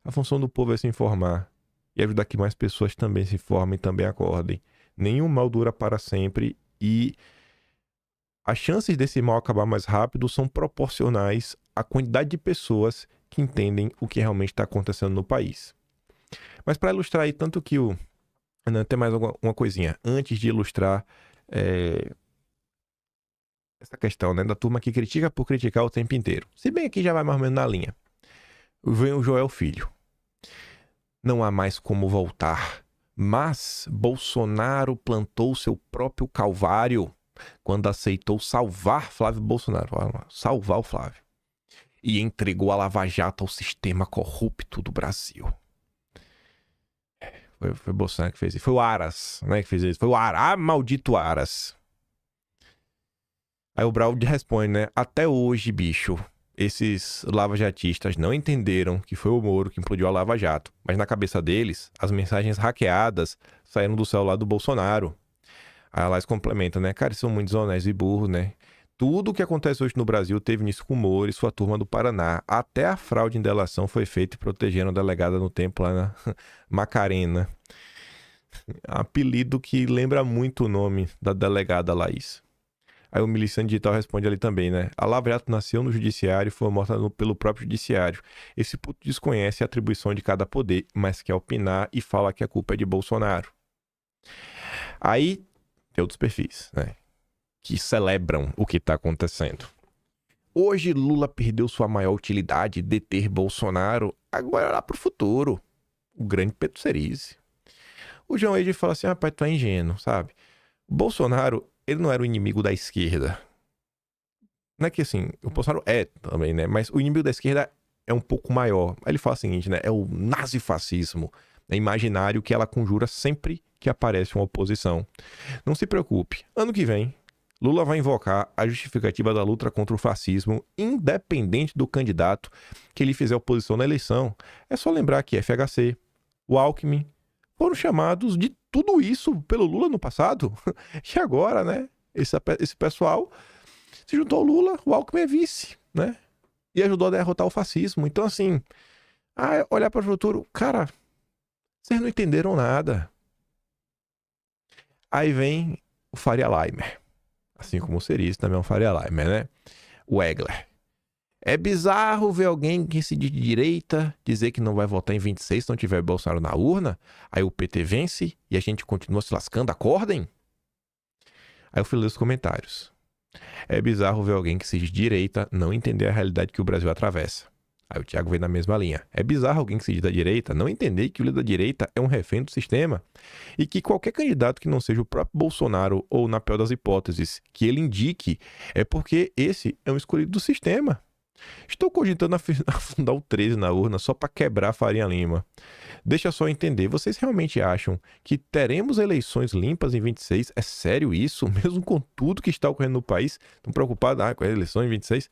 A função do povo é se informar e ajudar que mais pessoas também se informem e também acordem. Nenhum mal dura para sempre e as chances desse mal acabar mais rápido são proporcionais à quantidade de pessoas que entendem o que realmente está acontecendo no país. Mas para ilustrar aí, tanto que o... Tem mais uma coisinha. Antes de ilustrar essa questão, né, da turma que critica por criticar o tempo inteiro. Se bem que já vai mais ou menos na linha. Vem o Joel Filho. não há mais como voltar. Mas Bolsonaro plantou seu próprio calvário quando aceitou salvar Flávio Bolsonaro, salvar o Flávio, e entregou a Lava Jato ao sistema corrupto do Brasil. Foi Bolsonaro que fez isso. Foi o Aras, né, que fez isso. Foi o Aras, maldito Aras. Aí o Braulio responde, né? Até hoje, bicho, esses lavajatistas não entenderam que foi o Moro que implodiu a Lava Jato. Mas na cabeça deles, as mensagens hackeadas saíram do celular do Bolsonaro. Aí a Laís complementa, né? Cara, eles são muito desonestos e burros, né? Tudo o que acontece hoje no Brasil teve início com o Moro e sua turma do Paraná. Até a fraude em delação foi feita e protegeram a delegada no tempo lá na Macarena. Apelido que lembra muito o nome da delegada Laís. Aí o miliciano digital responde ali também, né? A Lava Jato nasceu no judiciário e foi morta pelo próprio judiciário. Esse puto desconhece a atribuição de cada poder, mas quer opinar e fala que a culpa é de Bolsonaro. Aí tem outros perfis, né? Que celebram o que está acontecendo. Hoje Lula perdeu sua maior utilidade, deter Bolsonaro. Agora lá pro futuro. O grande Pedro Cerise. O João Eide fala assim, rapaz, tu é ingênuo, sabe? O Bolsonaro, ele não era o inimigo da esquerda. Não é que assim, o Bolsonaro é também, né? Mas o inimigo da esquerda é um pouco maior. Aí ele fala o seguinte, né? É o nazifascismo. É imaginário que ela conjura sempre que aparece uma oposição. Não se preocupe. Ano que vem, Lula vai invocar a justificativa da luta contra o fascismo, independente do candidato que ele fizer oposição na eleição. É só lembrar que FHC, o Alckmin, foram chamados de tudo isso pelo Lula no passado. E agora, né? Esse pessoal se juntou ao Lula, o Alckmin é vice, né? E ajudou a derrotar o fascismo. Então, assim, olhar para o futuro, cara, vocês não entenderam nada. Aí vem o Faria Limer. Assim como o Cerise também é um Faria Limer, né? O Egler. É bizarro ver alguém que se diz de direita dizer que não vai votar em 26 se não tiver Bolsonaro na urna. Aí o PT vence e a gente continua se lascando. Acordem! Aí eu fui ler os comentários. É bizarro ver alguém que se diz de direita não entender a realidade que o Brasil atravessa. Aí o Thiago veio na mesma linha. É bizarro alguém que se diz da direita não entender que o líder da direita é um refém do sistema e que qualquer candidato que não seja o próprio Bolsonaro ou, na pior das hipóteses, que ele indique, é porque esse é um escolhido do sistema. Estou cogitando afundar o 13 na urna só para quebrar a Faria Lima. Deixa só entender, vocês realmente acham que teremos eleições limpas em 26? É sério isso? Mesmo com tudo que está ocorrendo no país? Estão preocupados com a eleição em 26?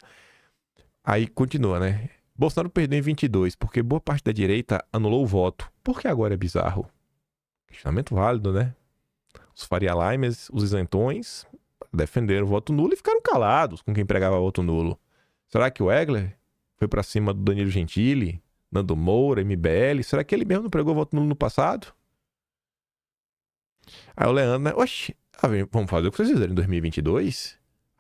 Aí continua, né? Bolsonaro perdeu em 22 porque boa parte da direita anulou o voto. Por que agora é bizarro? Questionamento válido, né? Os Faria Limers, os isentões, defenderam o voto nulo e ficaram calados com quem pregava voto nulo. Será que o Egler foi pra cima do Danilo Gentili, Nando Moura, MBL? Será que ele mesmo não pregou voto nulo no passado? Aí o Leandro, né? Oxi, vamos fazer o que vocês fizeram em 2022?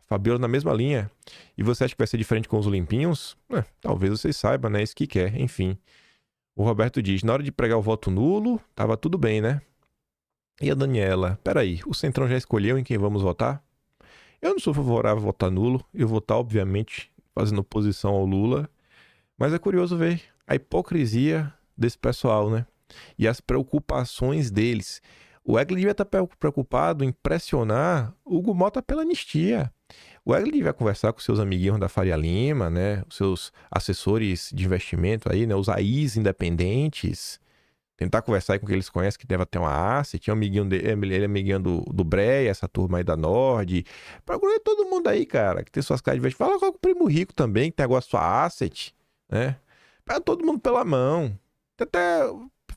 Fabiola na mesma linha. E você acha que vai ser diferente com os limpinhos? Talvez vocês saibam, né? Isso que quer, enfim. O Roberto diz, na hora de pregar o voto nulo, tava tudo bem, né? E a Daniela, peraí, o Centrão já escolheu em quem vamos votar? Eu não sou favorável a votar nulo. Eu vou estar, obviamente, fazendo oposição ao Lula. Mas é curioso ver a hipocrisia desse pessoal, né? E as preocupações deles. O Egler devia estar preocupado em pressionar o Hugo Mota pela anistia. O Egler devia conversar com seus amiguinhos da Faria Lima, né? Os seus assessores de investimento aí, né? Os AIs independentes. Tentar conversar aí com quem eles conhecem, que deve ter uma asset. Tinha um amiguinho dele, ele é amiguinho do Breia, essa turma aí da Nord. Procura todo mundo aí, cara, que tem suas caras de investimento. Fala com o primo rico também, que tem agora sua asset, né? Pega todo mundo pela mão. Até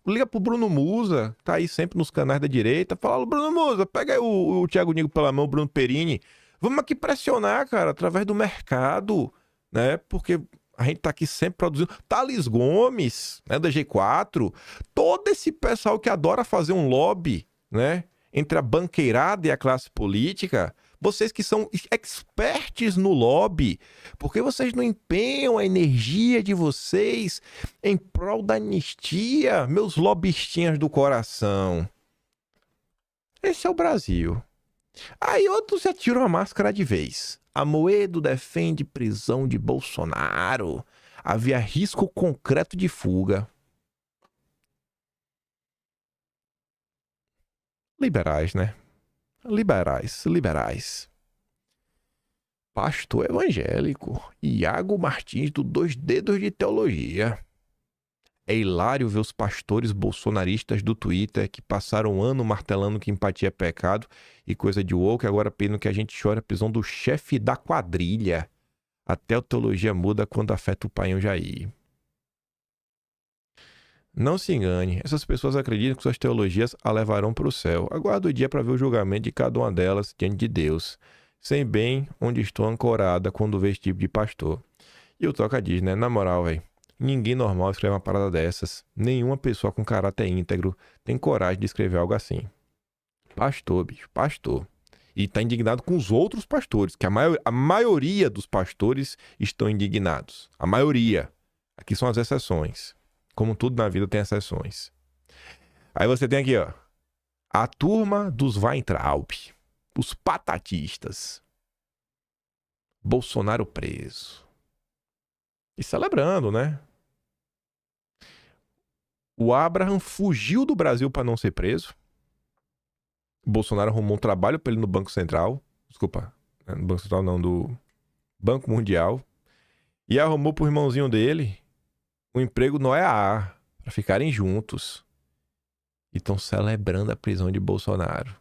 liga pro Bruno Musa, tá aí sempre nos canais da direita. Fala, Bruno Musa, pega aí o Thiago Nigo pela mão, o Bruno Perini. Vamos aqui pressionar, cara, através do mercado, né? Porque a gente tá aqui sempre produzindo. Thales Gomes, né, da G4. Todo esse pessoal que adora fazer um lobby, né? Entre a banqueirada e a classe política. Vocês que são experts no lobby, por que vocês não empenham a energia de vocês em prol da anistia, meus lobistinhas do coração? Esse é o Brasil. Aí outros já tiram a máscara de vez. Amoedo defende prisão de Bolsonaro. Havia risco concreto de fuga. Liberais, né? Liberais. Pastor evangélico, Iago Martins do Dois Dedos de Teologia. É hilário ver os pastores bolsonaristas do Twitter que passaram um ano martelando que empatia é pecado e coisa de woke, agora pedem que a gente chore a prisão do chefe da quadrilha. Até a teologia muda quando afeta o paião Jair. Não se engane, essas pessoas acreditam que suas teologias a levarão para o céu. Aguardo o dia para ver o julgamento de cada uma delas diante de Deus. Sei bem onde estou ancorada quando vejo esse tipo de pastor. E o Toca diz, né? Na moral, velho. Ninguém normal escreve uma parada dessas. Nenhuma pessoa com caráter íntegro tem coragem de escrever algo assim. Pastor, bicho, pastor. E tá indignado com os outros pastores, que a maioria dos pastores estão indignados. A maioria. Aqui são as exceções. Como tudo na vida tem exceções. Aí você tem aqui, ó. A turma dos Weintraub. Os patatistas. Bolsonaro preso. E celebrando, né? O Abraham fugiu do Brasil para não ser preso. O Bolsonaro arrumou um trabalho para ele no Banco Central. Desculpa, no Banco Central não, do Banco Mundial. E arrumou pro irmãozinho dele um emprego no EAA, para ficarem juntos. E estão celebrando a prisão de Bolsonaro.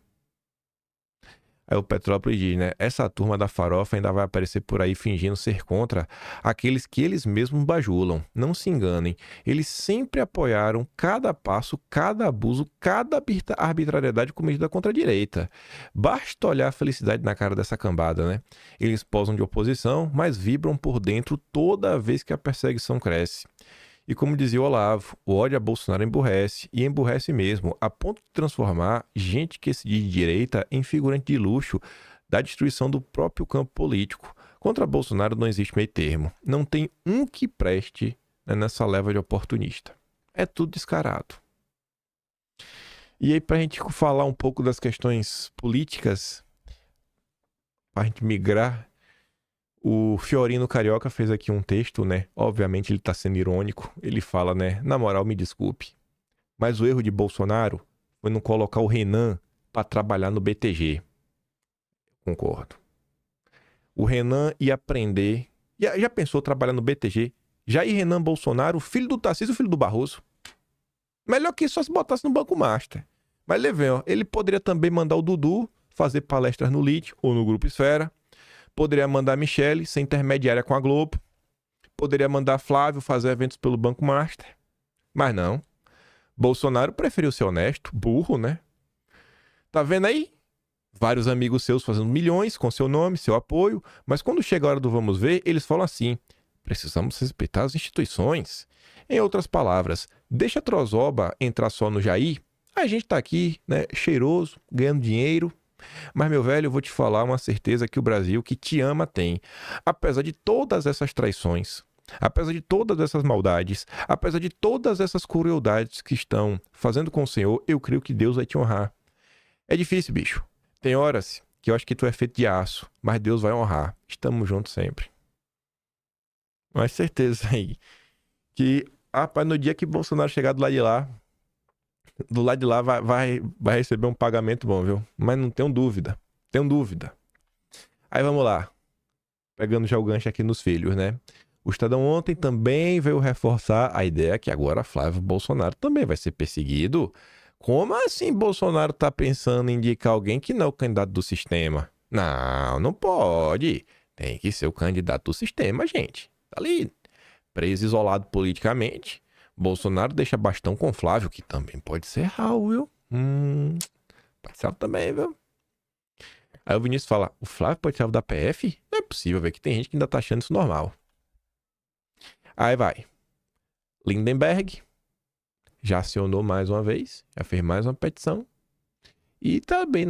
Aí o Petrópolis diz, né? Essa turma da farofa ainda vai aparecer por aí fingindo ser contra aqueles que eles mesmos bajulam. Não se enganem. Eles sempre apoiaram cada passo, cada abuso, cada arbitrariedade cometida contra a direita. Basta olhar a felicidade na cara dessa cambada, né? Eles posam de oposição, mas vibram por dentro toda vez que a perseguição cresce. E como dizia o Olavo, o ódio a Bolsonaro emburrece, e emburrece mesmo, a ponto de transformar gente que se diz de direita em figurante de luxo da destruição do próprio campo político. Contra Bolsonaro não existe meio termo. Não tem um que preste, né, nessa leva de oportunista. É tudo descarado. E aí, pra gente falar um pouco das questões políticas, pra gente migrar, o Fiorino Carioca fez aqui um texto, né? Obviamente ele tá sendo irônico. Ele fala, né? Na moral, me desculpe, mas o erro de Bolsonaro foi não colocar o Renan pra trabalhar no BTG. Concordo. O Renan ia aprender. Já pensou trabalhar no BTG? Jair Renan Bolsonaro, filho do Tarcísio, filho do Barroso. Melhor que só se botasse no Banco Master. Mas levei, ó. Ele poderia também mandar o Dudu fazer palestras no LIT ou no Grupo Esfera. Poderia mandar a Michele ser intermediária com a Globo. Poderia mandar Flávio fazer eventos pelo Banco Master. Mas não. Bolsonaro preferiu ser honesto, burro, né? Tá vendo aí? Vários amigos seus fazendo milhões com seu nome, seu apoio. Mas quando chega a hora do vamos ver, eles falam assim: precisamos respeitar as instituições. Em outras palavras, deixa a Trozoba entrar só no Jair. A gente tá aqui, né, cheiroso, ganhando dinheiro. Mas, meu velho, eu vou te falar uma certeza que o Brasil, que te ama, tem. Apesar de todas essas traições, apesar de todas essas maldades, apesar de todas essas crueldades que estão fazendo com o Senhor, eu creio que Deus vai te honrar. É difícil, bicho. Tem horas que eu acho que tu é feito de aço, mas Deus vai honrar. Estamos juntos sempre. Mas certeza aí que, rapaz, no dia que Bolsonaro chegar do lado de lá vai receber um pagamento bom, viu? Mas não tenho dúvida. Aí vamos lá. Pegando já o gancho aqui nos filhos, né? O Estadão ontem também veio reforçar a ideia que agora Flávio Bolsonaro também vai ser perseguido. Como assim Bolsonaro tá pensando em indicar alguém que não é o candidato do sistema? Não pode. Tem que ser o candidato do sistema, gente. Tá ali, preso, isolado politicamente. Bolsonaro deixa bastão com Flávio, que também pode ser Raul, viu? Pode ser também, viu? Aí o Vinícius fala, o Flávio pode ser alvo da PF? Não é possível, velho, que tem gente que ainda tá achando isso normal. Aí vai. Lindenberg já acionou mais uma vez, já fez mais uma petição. E tá bem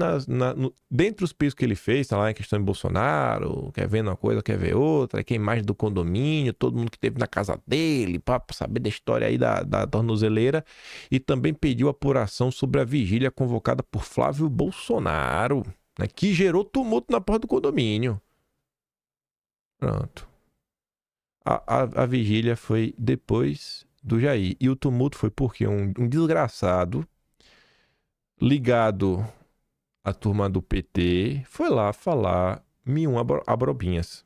dentro dos pisos que ele fez, tá lá em questão de Bolsonaro, quer ver uma coisa, quer ver outra, quer imagem do condomínio, todo mundo que esteve na casa dele, pra saber da história aí da tornozeleira. E também pediu apuração sobre a vigília convocada por Flávio Bolsonaro, né, que gerou tumulto na porta do condomínio. Pronto. A vigília foi depois do Jair. E o tumulto foi porque um desgraçado ligado a turma do PT foi lá falar abobrinhas.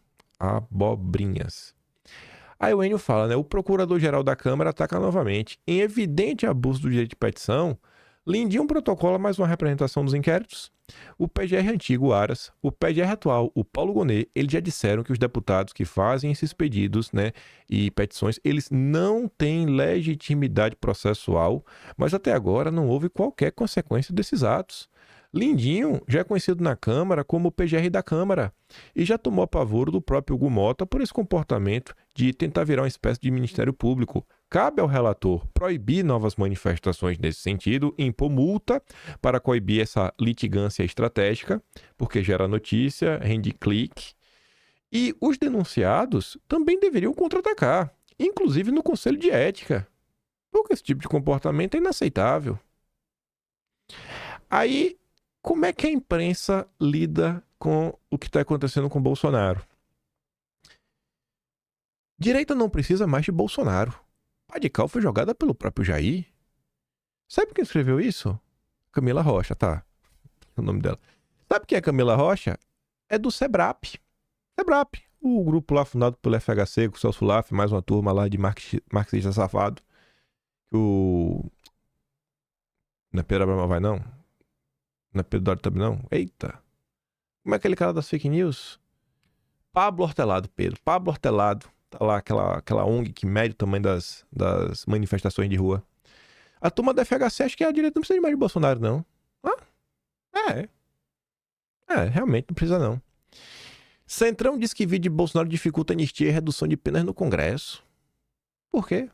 Aí o Enio fala, né? O procurador-geral da Câmara ataca novamente. Em evidente abuso do direito de petição, Lindinho protocola mais uma representação dos inquéritos. O PGR antigo, o Aras, o PGR atual, o Paulo Gonet, eles já disseram que os deputados que fazem esses pedidos, né, e petições, eles não têm legitimidade processual, mas até agora não houve qualquer consequência desses atos. Lindinho já é conhecido na Câmara como o PGR da Câmara e já tomou apavoro do próprio Hugo Mota por esse comportamento de tentar virar uma espécie de Ministério Público. Cabe ao relator proibir novas manifestações nesse sentido, impor multa para coibir essa litigância estratégica, porque gera notícia, rende clique. E os denunciados também deveriam contra-atacar, inclusive no Conselho de Ética, porque esse tipo de comportamento é inaceitável. Aí, como é que a imprensa lida com o que está acontecendo com Bolsonaro? Direita não precisa mais de Bolsonaro. A de cal foi jogada pelo próprio Jair. Sabe quem escreveu isso? Camila Rocha, tá. O nome dela. Sabe quem é Camila Rocha? É do SEBRAP. SEBRAP, o grupo lá fundado pelo FHC, com o Celso Laf, mais uma turma lá de marxista safado. Não é Pedro Abraão vai, não? Não é Pedro Dória também, não? Eita. Como é aquele cara das fake news? Pablo Hortelado, Pedro. Pablo Hortelado. Tá lá aquela ONG que mede o tamanho das manifestações de rua. A turma da FHC acha que a direita não precisa de mais de Bolsonaro, não. Realmente não precisa, não. Centrão diz que vídeo de Bolsonaro dificulta anistia e redução de penas no Congresso. Por quê?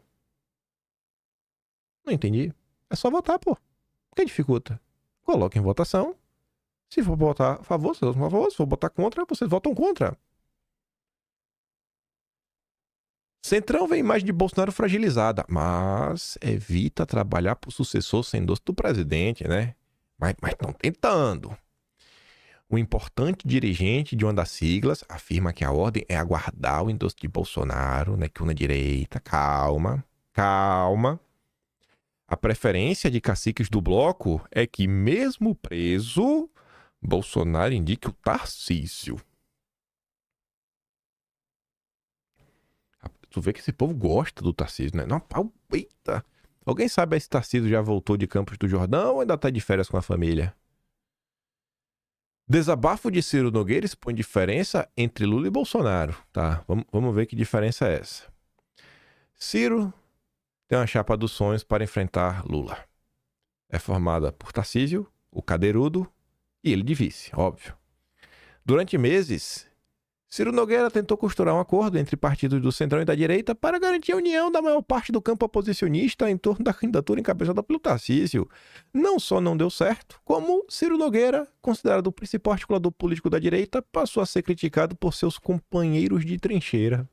Não entendi. É só votar, pô. Por que dificulta? Coloca em votação. Se for votar a favor, vocês votam a favor. Se for votar contra, vocês votam contra. Centrão vê a imagem de Bolsonaro fragilizada, mas evita trabalhar por sucessor sem doce do presidente, né? Mas estão tentando. O importante dirigente de uma das siglas afirma que a ordem é aguardar o endosso de Bolsonaro, né? Que uma direita, calma. A preferência de caciques do bloco é que, mesmo preso, Bolsonaro indique o Tarcísio. Tu vê que esse povo gosta do Tarcísio, né? Não, eita. Alguém sabe se Tarcísio já voltou de Campos do Jordão ou ainda tá de férias com a família? Desabafo de Ciro Nogueira expõe diferença entre Lula e Bolsonaro. Tá, vamos ver que diferença é essa. Ciro tem uma chapa dos sonhos para enfrentar Lula. É formada por Tarcísio, o cadeirudo e ele de vice, óbvio. Durante meses, Ciro Nogueira tentou costurar um acordo entre partidos do centrão e da direita para garantir a união da maior parte do campo oposicionista em torno da candidatura encabeçada pelo Tarcísio. Não só não deu certo, como Ciro Nogueira, considerado o principal articulador político da direita, passou a ser criticado por seus companheiros de trincheira.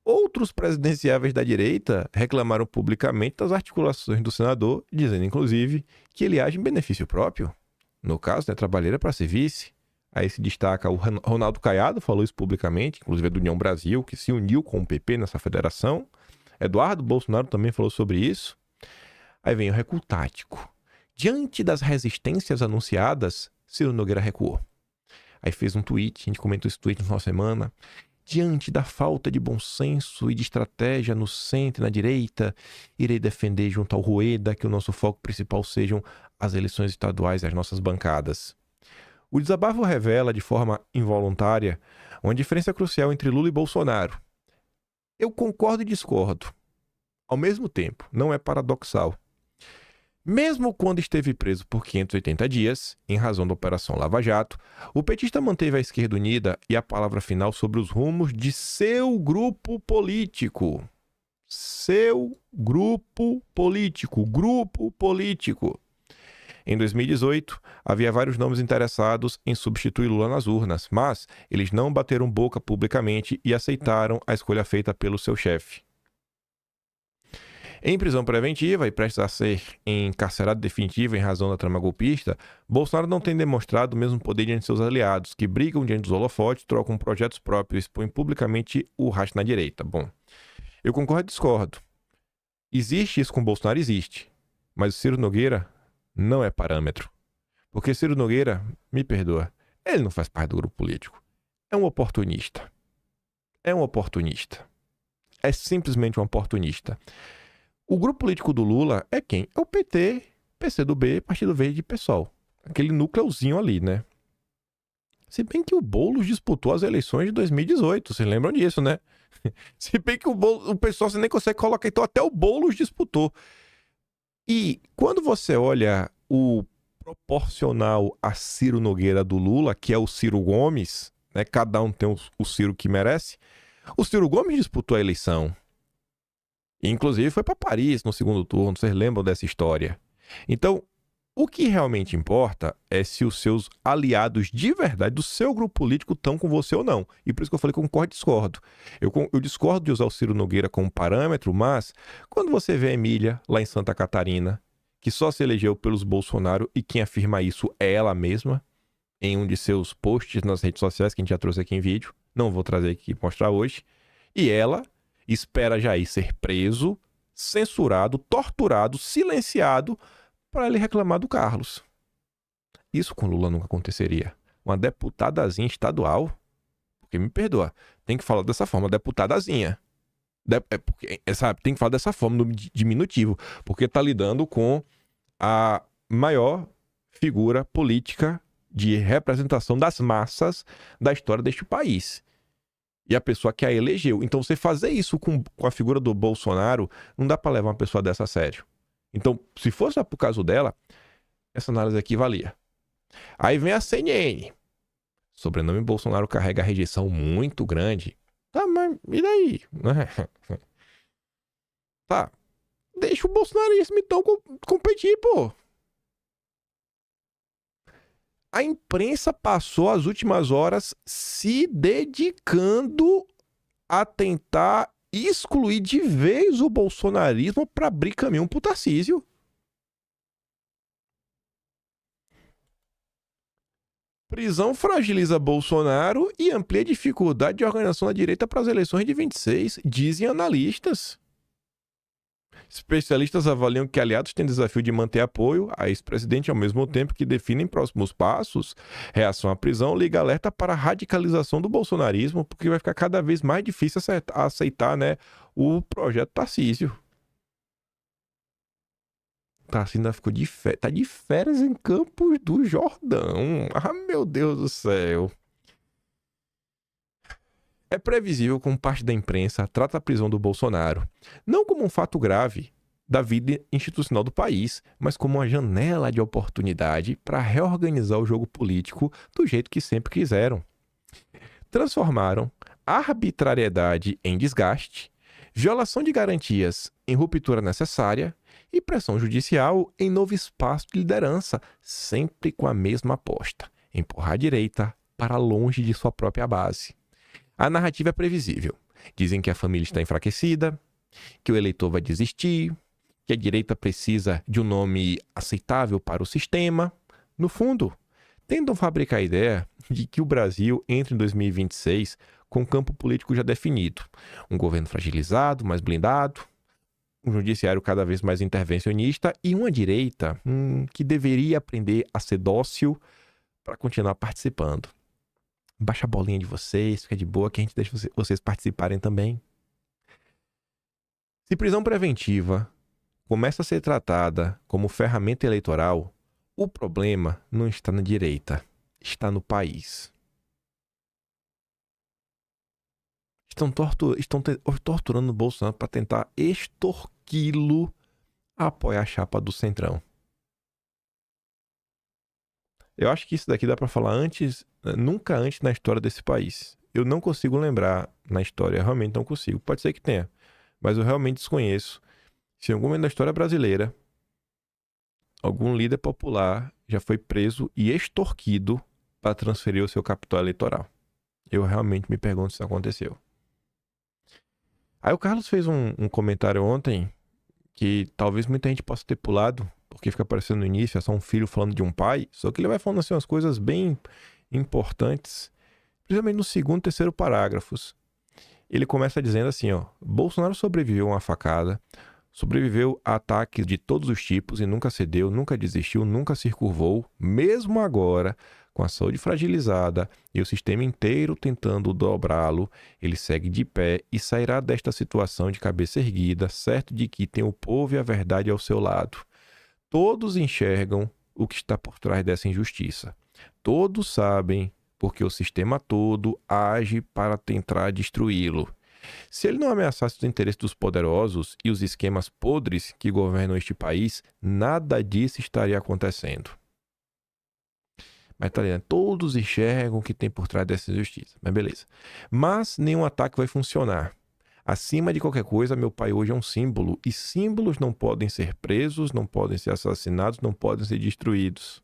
Outros presidenciáveis da direita reclamaram publicamente das articulações do senador, dizendo inclusive que ele age em benefício próprio. No caso, trabalheira para ser vice. Aí se destaca o Ronaldo Caiado, falou isso publicamente, inclusive do União Brasil, que se uniu com o PP nessa federação. Eduardo Bolsonaro também falou sobre isso. Aí vem o recuo tático. Diante das resistências anunciadas, Ciro Nogueira recuou. Aí fez um tweet, a gente comentou esse tweet no final de semana. Diante da falta de bom senso e de estratégia no centro e na direita, irei defender junto ao Rueda que o nosso foco principal sejam as eleições estaduais e as nossas bancadas. O desabafo revela, de forma involuntária, uma diferença crucial entre Lula e Bolsonaro. Eu concordo e discordo. Ao mesmo tempo, não é paradoxal. Mesmo quando esteve preso por 580 dias, em razão da Operação Lava Jato, o petista manteve a esquerda unida e a palavra final sobre os rumos de seu grupo político. Seu grupo político. Em 2018, havia vários nomes interessados em substituir Lula nas urnas, mas eles não bateram boca publicamente e aceitaram a escolha feita pelo seu chefe. Em prisão preventiva e prestes a ser encarcerado definitivo em razão da trama golpista, Bolsonaro não tem demonstrado o mesmo poder diante de seus aliados, que brigam diante dos holofotes, trocam projetos próprios e expõem publicamente o rastro na direita. Bom, eu concordo e discordo. Existe isso com Bolsonaro? Existe. Mas o Ciro Nogueira não é parâmetro. Porque Ciro Nogueira, me perdoa, ele não faz parte do grupo político. É um oportunista. É um oportunista. É simplesmente um oportunista. O grupo político do Lula é quem? É o PT, PCdoB, Partido Verde e PSOL. Aquele núcleozinho ali, né? Se bem que o Boulos disputou as eleições de 2018, vocês lembram disso, né? Se bem que o pessoal você nem consegue colocar, então até o Boulos disputou. E quando você olha o proporcional a Ciro Nogueira do Lula, que é o Ciro Gomes, né? Cada um tem o Ciro que merece. O Ciro Gomes disputou a eleição. E, inclusive foi para Paris no segundo turno, vocês lembram dessa história. Então, o que realmente importa é se os seus aliados de verdade do seu grupo político estão com você ou não. E por isso que eu falei que eu concordo e discordo. Eu discordo de usar o Ciro Nogueira como parâmetro, mas quando você vê a Emília lá em Santa Catarina, que só se elegeu pelos Bolsonaro, e quem afirma isso é ela mesma, em um de seus posts nas redes sociais, que a gente já trouxe aqui em vídeo, não vou trazer aqui e mostrar hoje, e ela espera Jair ser preso, censurado, torturado, silenciado, para ele reclamar do Carlos. Isso com Lula nunca aconteceria. Uma deputadazinha estadual, porque me perdoa, tem que falar dessa forma, deputadazinha. Sabe, tem que falar dessa forma, no diminutivo, porque tá lidando com a maior figura política de representação das massas da história deste país. E a pessoa que a elegeu. Então você fazer isso com a figura do Bolsonaro, não dá para levar uma pessoa dessa a sério. Então, se fosse por caso dela, essa análise aqui valia. Aí vem a CNN. Sobrenome Bolsonaro carrega rejeição muito grande. Tá, mas e daí? Tá. Deixa o bolsonarismo então competir, pô. A imprensa passou as últimas horas se dedicando a tentar excluir de vez o bolsonarismo para abrir caminho pro Tarcísio. Prisão fragiliza Bolsonaro e amplia a dificuldade de organização da direita para as eleições de 26, dizem analistas. Especialistas avaliam que aliados têm desafio de manter apoio a ex-presidente ao mesmo tempo que definem próximos passos. Reação à prisão liga alerta para a radicalização do bolsonarismo, porque vai ficar cada vez mais difícil aceitar, né, o projeto Tarcísio. Tarcísio ainda ficou tá de férias em Campos do Jordão. Ah, meu Deus do céu. É previsível como parte da imprensa trata a prisão do Bolsonaro não como um fato grave da vida institucional do país, mas como uma janela de oportunidade para reorganizar o jogo político do jeito que sempre quiseram. Transformaram arbitrariedade em desgaste, violação de garantias em ruptura necessária e pressão judicial em novo espaço de liderança, sempre com a mesma aposta: empurrar a direita para longe de sua própria base. A narrativa é previsível. Dizem que a família está enfraquecida, que o eleitor vai desistir, que a direita precisa de um nome aceitável para o sistema. No fundo, tentam fabricar a ideia de que o Brasil entra em 2026 com um campo político já definido. Um governo fragilizado, mais blindado, um judiciário cada vez mais intervencionista e uma direita que deveria aprender a ser dócil para continuar participando. Baixa a bolinha de vocês, fica de boa que a gente deixa vocês participarem também. Se prisão preventiva começa a ser tratada como ferramenta eleitoral, o problema não está na direita, está no país. Estão torturando o Bolsonaro para tentar extorquí-lo a apoiar a chapa do Centrão. Eu acho que isso daqui dá para falar nunca antes na história desse país. Eu não consigo lembrar na história, realmente não consigo. Pode ser que tenha, mas eu realmente desconheço se em algum momento da história brasileira algum líder popular já foi preso e extorquido para transferir o seu capital eleitoral. Eu realmente me pergunto se isso aconteceu. Aí o Carlos fez um comentário ontem que talvez muita gente possa ter pulado, porque fica aparecendo no início, é só um filho falando de um pai, só que ele vai falando assim umas coisas bem importantes, principalmente no segundo e terceiro parágrafos. Ele começa dizendo assim, ó: Bolsonaro sobreviveu a uma facada, sobreviveu a ataques de todos os tipos e nunca cedeu, nunca desistiu, nunca se curvou, mesmo agora, com a saúde fragilizada e o sistema inteiro tentando dobrá-lo, ele segue de pé e sairá desta situação de cabeça erguida, certo de que tem o povo e a verdade ao seu lado. Todos enxergam o que está por trás dessa injustiça. Todos sabem porque o sistema todo age para tentar destruí-lo. Se ele não ameaçasse os interesses dos poderosos e os esquemas podres que governam este país, nada disso estaria acontecendo. Mas tá ligado? Todos enxergam o que tem por trás dessa injustiça. Mas beleza. Mas nenhum ataque vai funcionar. Acima de qualquer coisa, meu pai hoje é um símbolo. E símbolos não podem ser presos, não podem ser assassinados, não podem ser destruídos.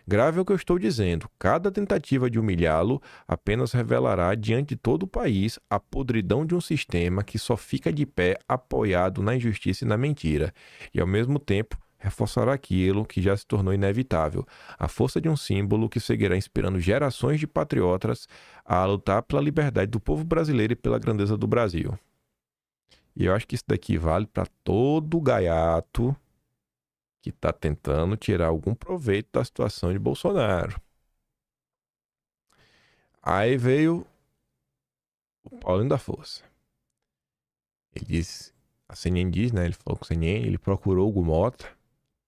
Grave é o que eu estou dizendo. Cada tentativa de humilhá-lo apenas revelará diante de todo o país a podridão de um sistema que só fica de pé apoiado na injustiça e na mentira. E ao mesmo tempo reforçará aquilo que já se tornou inevitável, a força de um símbolo que seguirá inspirando gerações de patriotas a lutar pela liberdade do povo brasileiro e pela grandeza do Brasil. E eu acho que isso daqui vale para todo gaiato que está tentando tirar algum proveito da situação de Bolsonaro. Aí veio o Paulinho da Força. Ele disse, a CNN diz, né? Ele falou com a CNN, ele procurou o Hugo Mota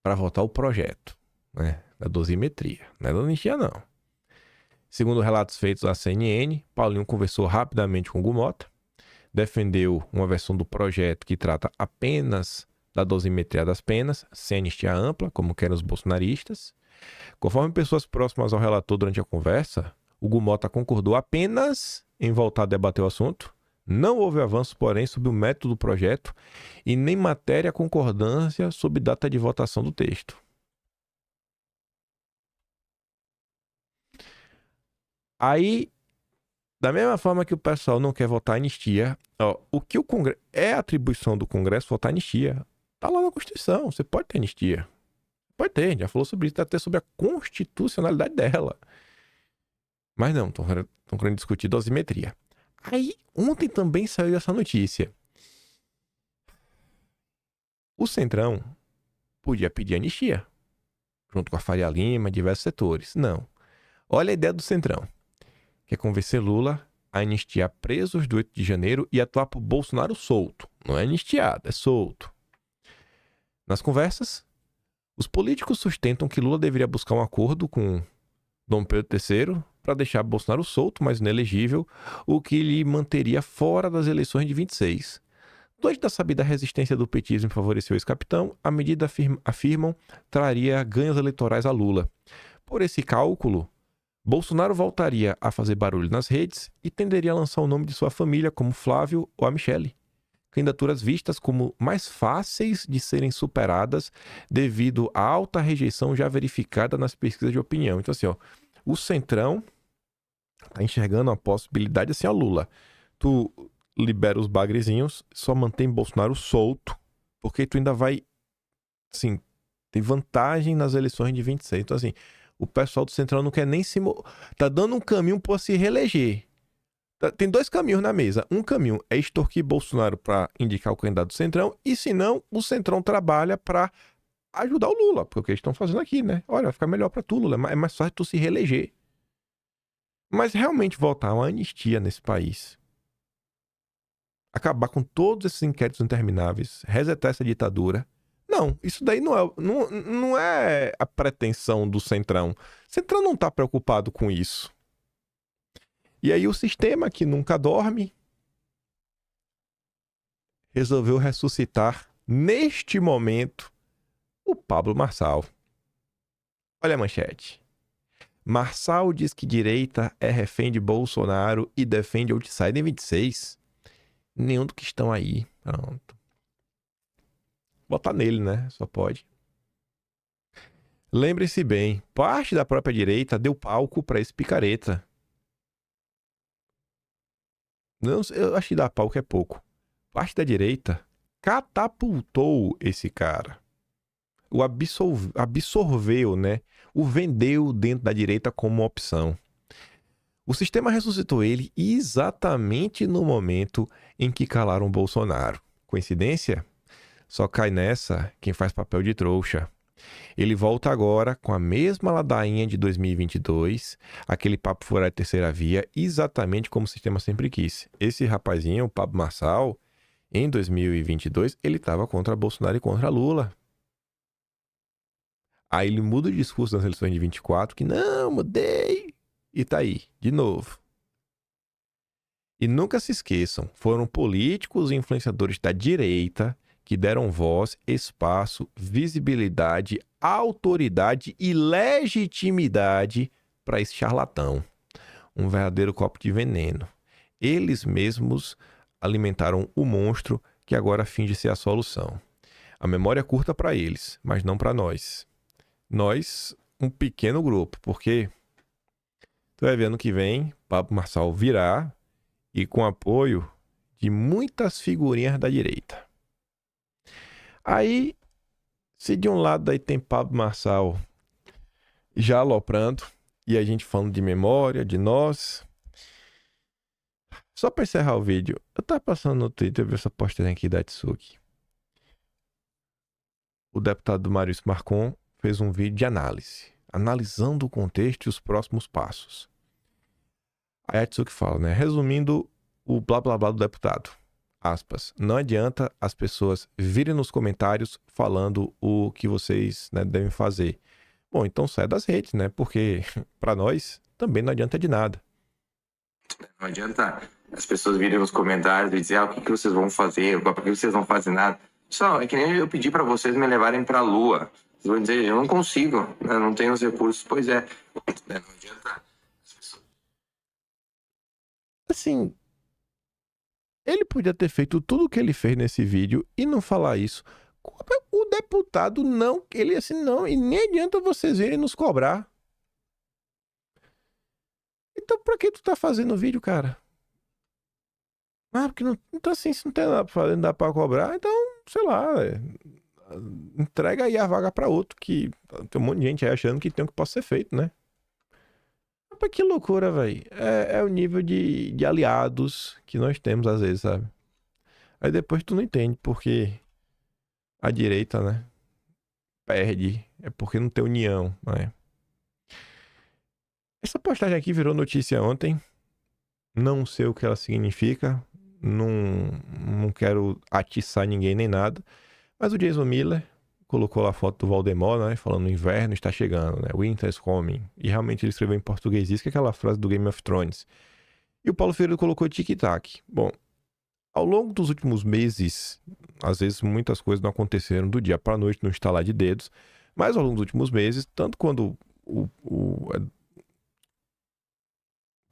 para votar o projeto, né, da dosimetria. Não é da anistia, não. Segundo relatos feitos à CNN, Paulinho conversou rapidamente com o Hugo Mota, defendeu uma versão do projeto que trata apenas da dosimetria das penas, sem anistia ampla, como querem os bolsonaristas. Conforme pessoas próximas ao relator durante a conversa, Hugo Mota concordou apenas em voltar a debater o assunto. Não houve avanço, porém, sobre o método do projeto e nem matéria concordância sobre data de votação do texto. Aí, da mesma forma que o pessoal não quer votar anistia, o que o Congresso é atribuição do Congresso votar anistia. Tá lá na Constituição, você pode ter anistia. Pode ter, já falou sobre isso, até sobre a constitucionalidade dela. Mas não, estão querendo discutir dosimetria. Aí, ontem também saiu essa notícia. O Centrão podia pedir anistia, junto com a Faria Lima, diversos setores. Não. Olha a ideia do Centrão. Quer convencer Lula a anistiar presos do 8 de janeiro e atuar por Bolsonaro solto. Não é anistiado, é solto. Nas conversas, os políticos sustentam que Lula deveria buscar um acordo com Dom Pedro III para deixar Bolsonaro solto, mas inelegível, o que lhe manteria fora das eleições de 26. Diante da sabida resistência do petismo em favorecer o ex-capitão, a medida, afirmam, traria ganhos eleitorais a Lula. Por esse cálculo, Bolsonaro voltaria a fazer barulho nas redes e tenderia a lançar o nome de sua família, como Flávio ou a Michele. Candidaturas vistas como mais fáceis de serem superadas devido à alta rejeição já verificada nas pesquisas de opinião. Então, assim, o Centrão tá enxergando a possibilidade assim, Lula, tu libera os bagrezinhos, só mantém Bolsonaro solto, porque tu ainda vai, assim, ter vantagem nas eleições de 26. Então, assim, o pessoal do Centrão não quer nem se... Tá dando um caminho para se reeleger. Tem dois caminhos na mesa. Um caminho é extorquir Bolsonaro para indicar o candidato do Centrão, e se não, o Centrão trabalha para ajudar o Lula, porque é o que eles estão fazendo aqui, né? Olha, vai ficar melhor para tu, Lula, é mais fácil tu se reeleger. Mas realmente voltar uma anistia nesse país, acabar com todos esses inquéritos intermináveis, resetar essa ditadura, não, isso daí não é a pretensão do Centrão. O Centrão não está preocupado com isso. E aí o sistema que nunca dorme resolveu ressuscitar, neste momento, o Pablo Marçal. Olha a manchete. Marçal diz que direita é refém de Bolsonaro e defende outsider em 26. Nenhum dos que estão aí. Pronto. Botar nele, né? Só pode. Lembre-se bem, parte da própria direita deu palco para esse picareta. Não, eu acho que dar palco é pouco. Parte da direita catapultou esse cara. O absorveu, né? O vendeu dentro da direita como uma opção. O sistema ressuscitou ele exatamente no momento em que calaram Bolsonaro. Coincidência? Só cai nessa quem faz papel de trouxa. Ele volta agora com a mesma ladainha de 2022, aquele papo furado de terceira via, exatamente como o sistema sempre quis. Esse rapazinho, o Pablo Marçal, em 2022, ele estava contra Bolsonaro e contra Lula. Aí ele muda o discurso nas eleições de 24, que não, mudei, e tá aí, de novo. E nunca se esqueçam, foram políticos e influenciadores da direita que deram voz, espaço, visibilidade, autoridade e legitimidade para esse charlatão. Um verdadeiro copo de veneno. Eles mesmos alimentaram o monstro que agora finge ser a solução. A memória é curta para eles, mas não para nós. Nós, um pequeno grupo, porque tu vai ver ano que vem, Pablo Marçal virá e com apoio de muitas figurinhas da direita. Aí, se de um lado aí tem Pablo Marçal já aloprando, e a gente falando de memória, de nós. Só para encerrar o vídeo, eu tava passando no Twitter, eu vi essa postagem aqui da Tsuki. O deputado Maurício Marcon fez um vídeo de análise, analisando o contexto e os próximos passos. Aí a Tsuki fala, né? Resumindo o blá blá blá do deputado. Aspas, não adianta as pessoas virem nos comentários falando o que vocês, né, devem fazer. Bom, então sai das redes, né? Porque para nós também não adianta de nada. Não adianta as pessoas virem nos comentários e dizer o que vocês vão fazer, por que vocês não fazem nada. Pessoal, é que nem eu pedi para vocês me levarem para a Lua. Vocês vão dizer, eu não consigo, né? Não tenho os recursos. Pois é, não adianta as pessoas... Assim... Ele podia ter feito tudo o que ele fez nesse vídeo e não falar isso. O deputado não, ele assim, não, e nem adianta vocês virem nos cobrar. Então pra que tu tá fazendo o vídeo, cara? Ah, porque não, então assim, se não tem nada pra fazer, não dá pra cobrar, então, sei lá, entrega aí a vaga pra outro, que tem um monte de gente aí achando que tem o que pode ser feito, né? Mas que loucura, velho. É o nível de aliados que nós temos às vezes, sabe? Aí depois tu não entende porque a direita, né, perde. É porque não tem união, né? Essa postagem aqui virou notícia ontem. Não sei o que ela significa. Não quero atiçar ninguém nem nada. Mas o Jason Miller colocou lá a foto do Voldemort, né? Falando o inverno está chegando, né? Winter is coming. E realmente ele escreveu em português isso, que é aquela frase do Game of Thrones. E o Paulo Ferreira colocou tic-tac. Bom, ao longo dos últimos meses, às vezes muitas coisas não aconteceram do dia para a noite, no estalar de dedos. Mas ao longo dos últimos meses, tanto quando o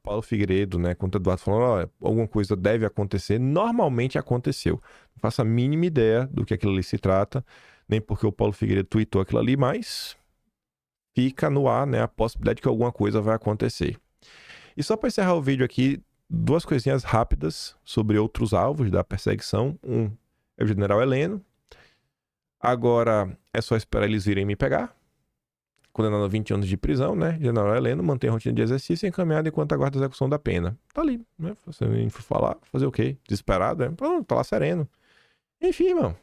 Paulo Figueiredo, né, quando o Eduardo falou, alguma coisa deve acontecer, normalmente aconteceu. Não faço a mínima ideia do que aquilo ali se trata, nem porque o Paulo Figueiredo tweetou aquilo ali, mas fica no ar, né, a possibilidade de que alguma coisa vai acontecer. E só para encerrar o vídeo aqui, duas coisinhas rápidas sobre outros alvos da perseguição. Um é o general Heleno. Agora é só esperar eles virem me pegar. Condenado a 20 anos de prisão, né? General Heleno mantém a rotina de exercício encaminhada enquanto aguarda a execução da pena. Tá ali, né? Você nem for falar, fazer o quê? Desesperado, né? Tá lá sereno. Enfim, irmão.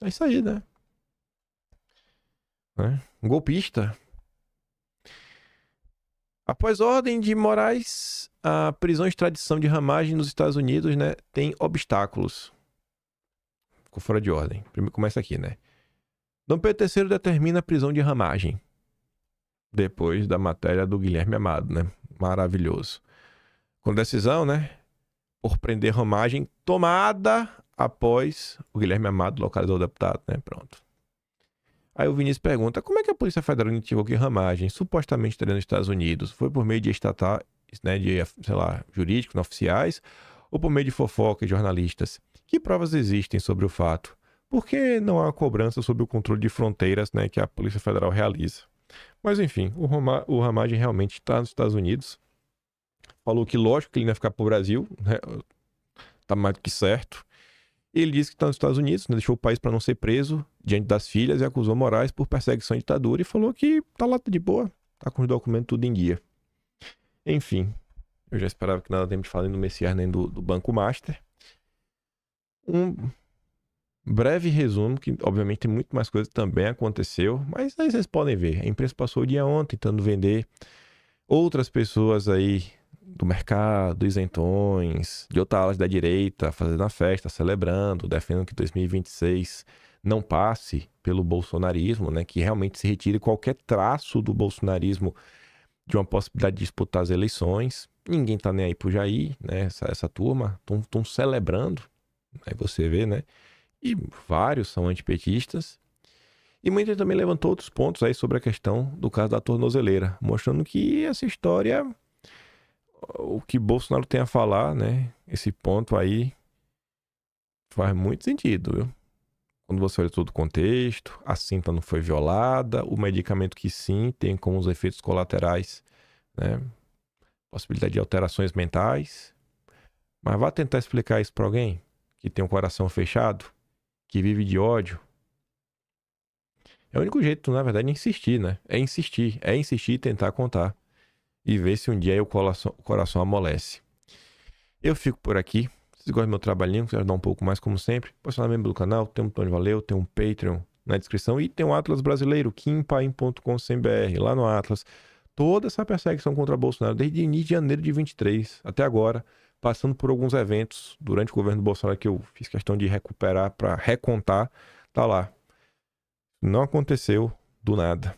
É isso aí, né? Um golpista. Após ordem de Moraes, a prisão e extradição de Ramagem nos Estados Unidos, né, tem obstáculos. Ficou fora de ordem. Primeiro começa aqui, né? Dom Pedro III determina a prisão de Ramagem. Depois da matéria do Guilherme Amado, né? Maravilhoso. Com decisão, né? Por prender Ramagem tomada após o Guilherme Amado localizar o deputado, né? Pronto. Aí o Vinícius pergunta, como é que a Polícia Federal identificou que Ramagem supostamente estaria nos Estados Unidos? Foi por meio de estatais, né, de, sei lá, jurídicos, não oficiais, ou por meio de fofoca e jornalistas? Que provas existem sobre o fato? Por que não há cobrança sobre o controle de fronteiras, né, que a Polícia Federal realiza? Mas enfim, o Ramagem realmente está nos Estados Unidos. Falou que lógico que ele não ia ficar pro Brasil, né? Tá mais do que certo. Ele disse que está nos Estados Unidos, né? Deixou o país para não ser preso diante das filhas e acusou Moraes por perseguição e ditadura e falou que tá lá de boa, tá com os documentos tudo em guia. Enfim, eu já esperava que nada tempo de falar nem do Messias nem do Banco Master. breve resumo, que obviamente tem muito mais coisa que também aconteceu, mas aí vocês podem ver. A imprensa passou o dia ontem tentando vender. Outras pessoas aí do mercado, isentões, de outra ala da direita, fazendo a festa, celebrando, defendendo que 2026 não passe pelo bolsonarismo, né? Que realmente se retire qualquer traço do bolsonarismo de uma possibilidade de disputar as eleições. Ninguém tá nem aí pro Jair, né? Essa turma estão celebrando. Aí você vê, né? E vários são antipetistas. E muita gente também levantou outros pontos aí sobre a questão do caso da tornozeleira, mostrando que essa história, o que Bolsonaro tem a falar, né? Esse ponto aí faz muito sentido, viu? Quando você olha todo o contexto, a cinta não foi violada, o medicamento que sim tem como os efeitos colaterais, né? Possibilidade de alterações mentais. Mas vá tentar explicar isso para alguém que tem um coração fechado, que vive de ódio. É o único jeito, na verdade, de insistir, né? É insistir e tentar contar. E ver se um dia aí o coração amolece. Eu fico por aqui. Se vocês gostam do meu trabalhinho, quiser ajudar um pouco mais, como sempre, pode ser membro do canal, tem um botão de valeu, tem um Patreon na descrição e tem um Atlas brasileiro, kimpaim.com.br, lá no Atlas. Toda essa perseguição contra Bolsonaro, desde início de janeiro de 23 até agora, passando por alguns eventos durante o governo do Bolsonaro que eu fiz questão de recuperar para recontar, tá lá. Não aconteceu do nada,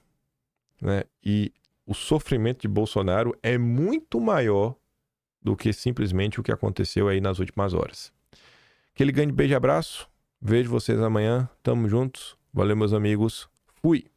né? E o sofrimento de Bolsonaro é muito maior do que simplesmente o que aconteceu aí nas últimas horas. Aquele grande beijo e abraço. Vejo vocês amanhã. Tamo juntos. Valeu, meus amigos. Fui!